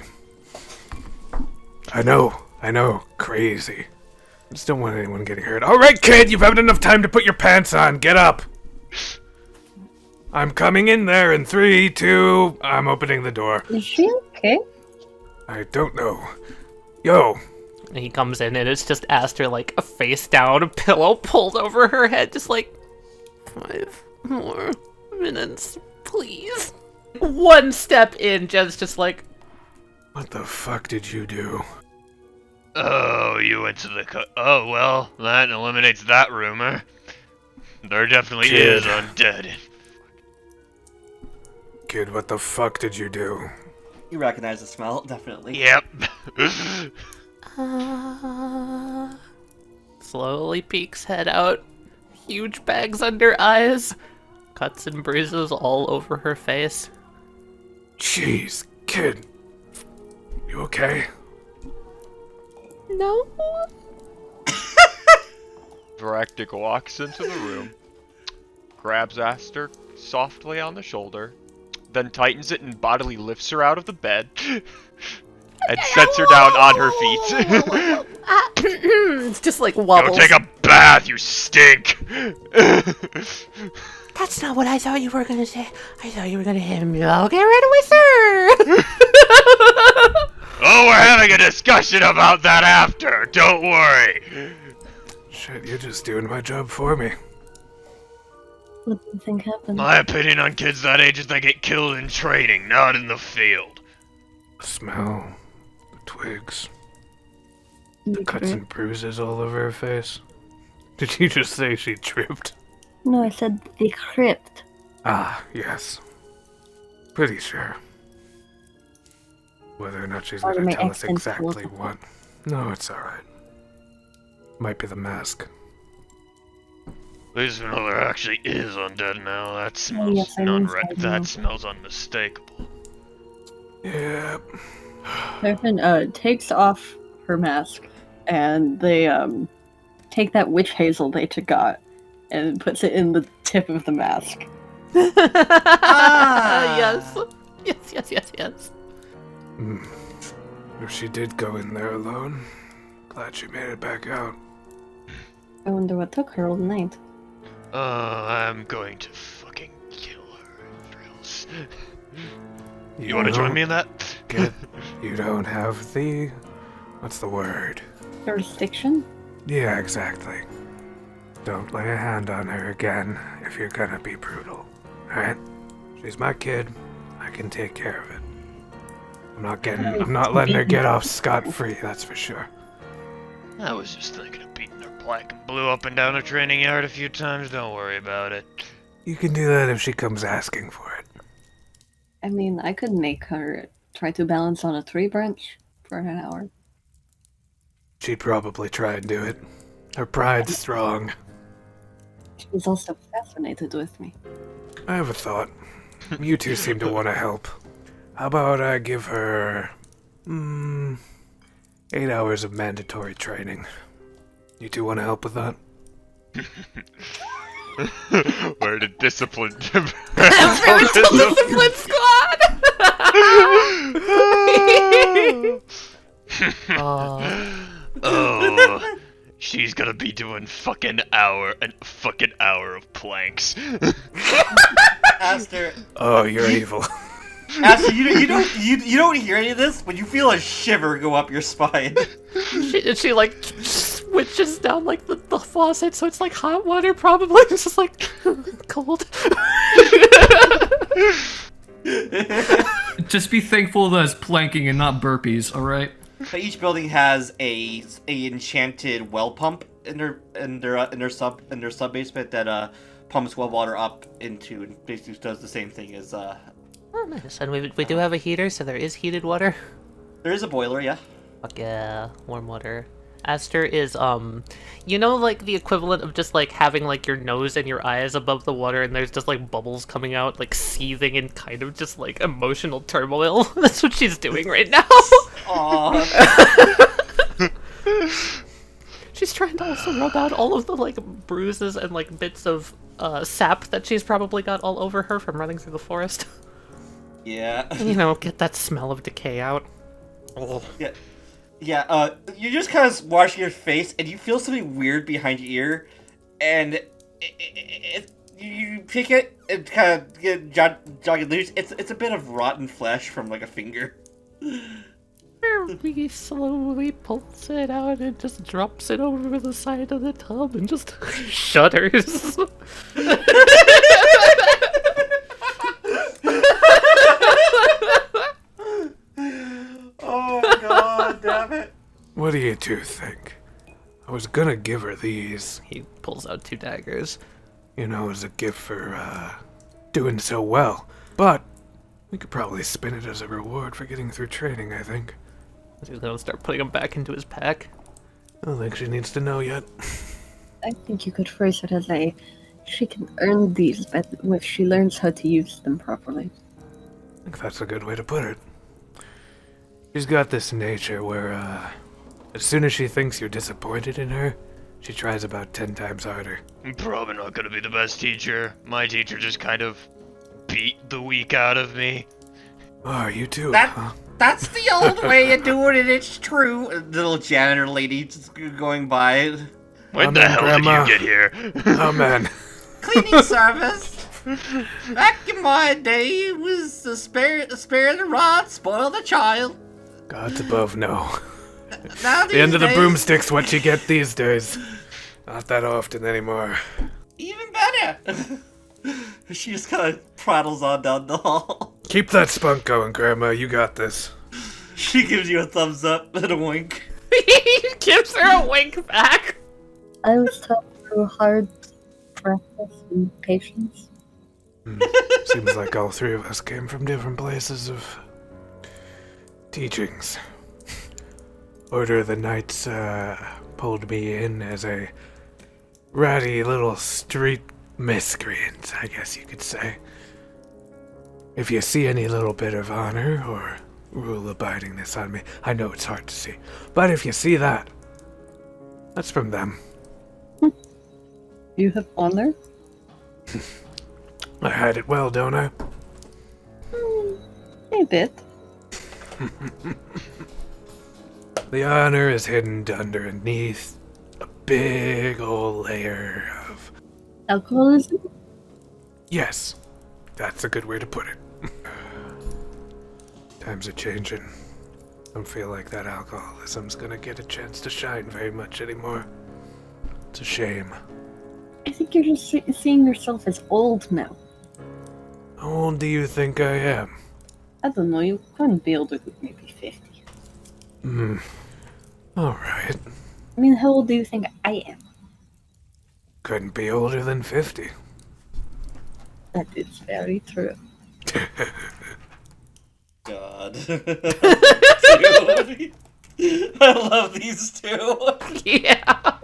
I know, crazy. Just don't want anyone getting hurt. Alright, kid, you've had enough time to put your pants on. Get up. I'm coming in there in 3, 2, I'm opening the door. Is she okay? I don't know. Yo. And he comes in and it's just Aster like a face down, a pillow pulled over her head, just like 5 more minutes, please. One step in, Jed's just like, What the fuck did you do? Oh, you went to the oh, well, that eliminates that rumor. There definitely is undead. Kid, what the fuck did you do? You recognize the smell, definitely. Yep. slowly peeks head out, huge bags under eyes, cuts and bruises all over her face. Jeez, kid. You okay? No. Viractik walks into the room, grabs Aster softly on the shoulder, then tightens it and bodily lifts her out of the bed, and sets her down on her feet. It's just like wobbles. Go take a bath, you stink! That's not what I thought you were gonna say. I thought you were gonna hit me. Oh, get rid of my sir! Oh, we're having a discussion about that after, don't worry! Shit, you're just doing my job for me. What do you think happened? My opinion on kids that age is they get killed in training, not in the field. The smell, the twigs, You the cuts tripped? and bruises all over her face. Did you just say she tripped? No, I said the crypt. Ah, yes. Pretty sure. Whether or not she's Pardon gonna my tell us accent, exactly Philip. what. No, it's alright. Might be the mask. At least we know there actually is undead now. That smells yes, I know that now. that smells unmistakable. Yep. Seraphin takes off her mask, and they take that witch hazel they got and puts it in the tip of the mask. Yes. Yes. If she did go in there alone, glad she made it back out. I wonder what took her all night. I'm going to fucking kill her, Drills. You want to join me in that? You don't have the... What's the word? Jurisdiction? Yeah, exactly. Don't lay a hand on her again if you're gonna be brutal. Alright? She's my kid. I can take care of it. I'm not letting her get off scot-free, that's for sure. I was just thinking of beating her black and blue up and down her training yard a few times. Don't worry about it. You can do that if she comes asking for it. I mean, I could make her try to balance on a tree branch for an hour. She'd probably try and do it. Her pride's strong. She's also fascinated with me. I have a thought. You two seem to want to help. How about I give her... 8 hours of mandatory training. You two want to help with that? Where did discipline? Discipline squad! Oh, she's gonna be doing fucking hour of planks. Aster, Oh, you're evil. Aster, you don't hear any of this, but you feel a shiver go up your spine. she like switches down like the faucet, so it's like hot water probably. It's just like cold. Just be thankful there's planking and not burpees, alright? So each building has a enchanted well pump in their sub basement that pumps well water up into and basically does the same thing as Oh, nice. And we do have a heater, so there is heated water. There is a boiler, yeah. Fuck yeah, warm water. Aster is, you know, like, the equivalent of just, like, having, like, your nose and your eyes above the water and there's just, like, bubbles coming out, like, seething in kind of just, like, emotional turmoil? That's what she's doing right now. Aww. She's trying to also rub out all of the, like, bruises and, like, bits of, sap that she's probably got all over her from running through the forest. Yeah. You know, get that smell of decay out. Ugh. Yeah. Yeah, you just kind of wash your face, and you feel something weird behind your ear, and you pick it, and kind of jog it loose. It's a bit of rotten flesh from, like, a finger. He slowly pulls it out and just drops it over the side of the tub and just shudders. Oh god, damn it. What do you two think? I was gonna give her these, He pulls out 2 daggers. you know, as a gift for, doing so well. But we could probably spin it as a reward for getting through training, I think. He's gonna start putting them back into his pack. I don't think she needs to know yet. I think you could phrase it as she can earn these, but if she learns how to use them properly. I think that's a good way to put it. She's got this nature where, as soon as she thinks you're disappointed in her, she tries about 10 times harder. I'm probably not gonna be the best teacher. My teacher just kind of beat the week out of me. Oh, you too, That- huh? That's the old way of doing it, it's true. Little janitor lady just going by. When the Amen, hell Grandma. did you get here? Oh, man. Cleaning service. Back in my day, it was spare the rod, spoil the child. God's above, no. Now The end of the these days, broomstick's what you get these days. Not that often anymore. Even better. She just kind of prattles on down the hall. Keep that spunk going, Grandma. You got this. She gives you a thumbs up and a wink. He gives her a wink back. I was taught through hard practice and patience. Seems like all three of us came from different places of teachings. Order of the Knights pulled me in as a ratty little street miscreant, I guess you could say. If you see any little bit of honor or rule-abidingness on me, I know it's hard to see, but if you see that, that's from them. You have honor? I hide it well, don't I? A bit. The honor is hidden underneath a big old layer of... Alcoholism? Yes, that's a good way to put it. Times are changing. Don't feel like that alcoholism's gonna get a chance to shine very much anymore. It's a shame. I think you're just seeing yourself as old now. How old do you think I am? I don't know, you couldn't be older than maybe 50. Alright. I mean, how old do you think I am? Couldn't be older than 50. That is very true. God. I love these two. Yeah.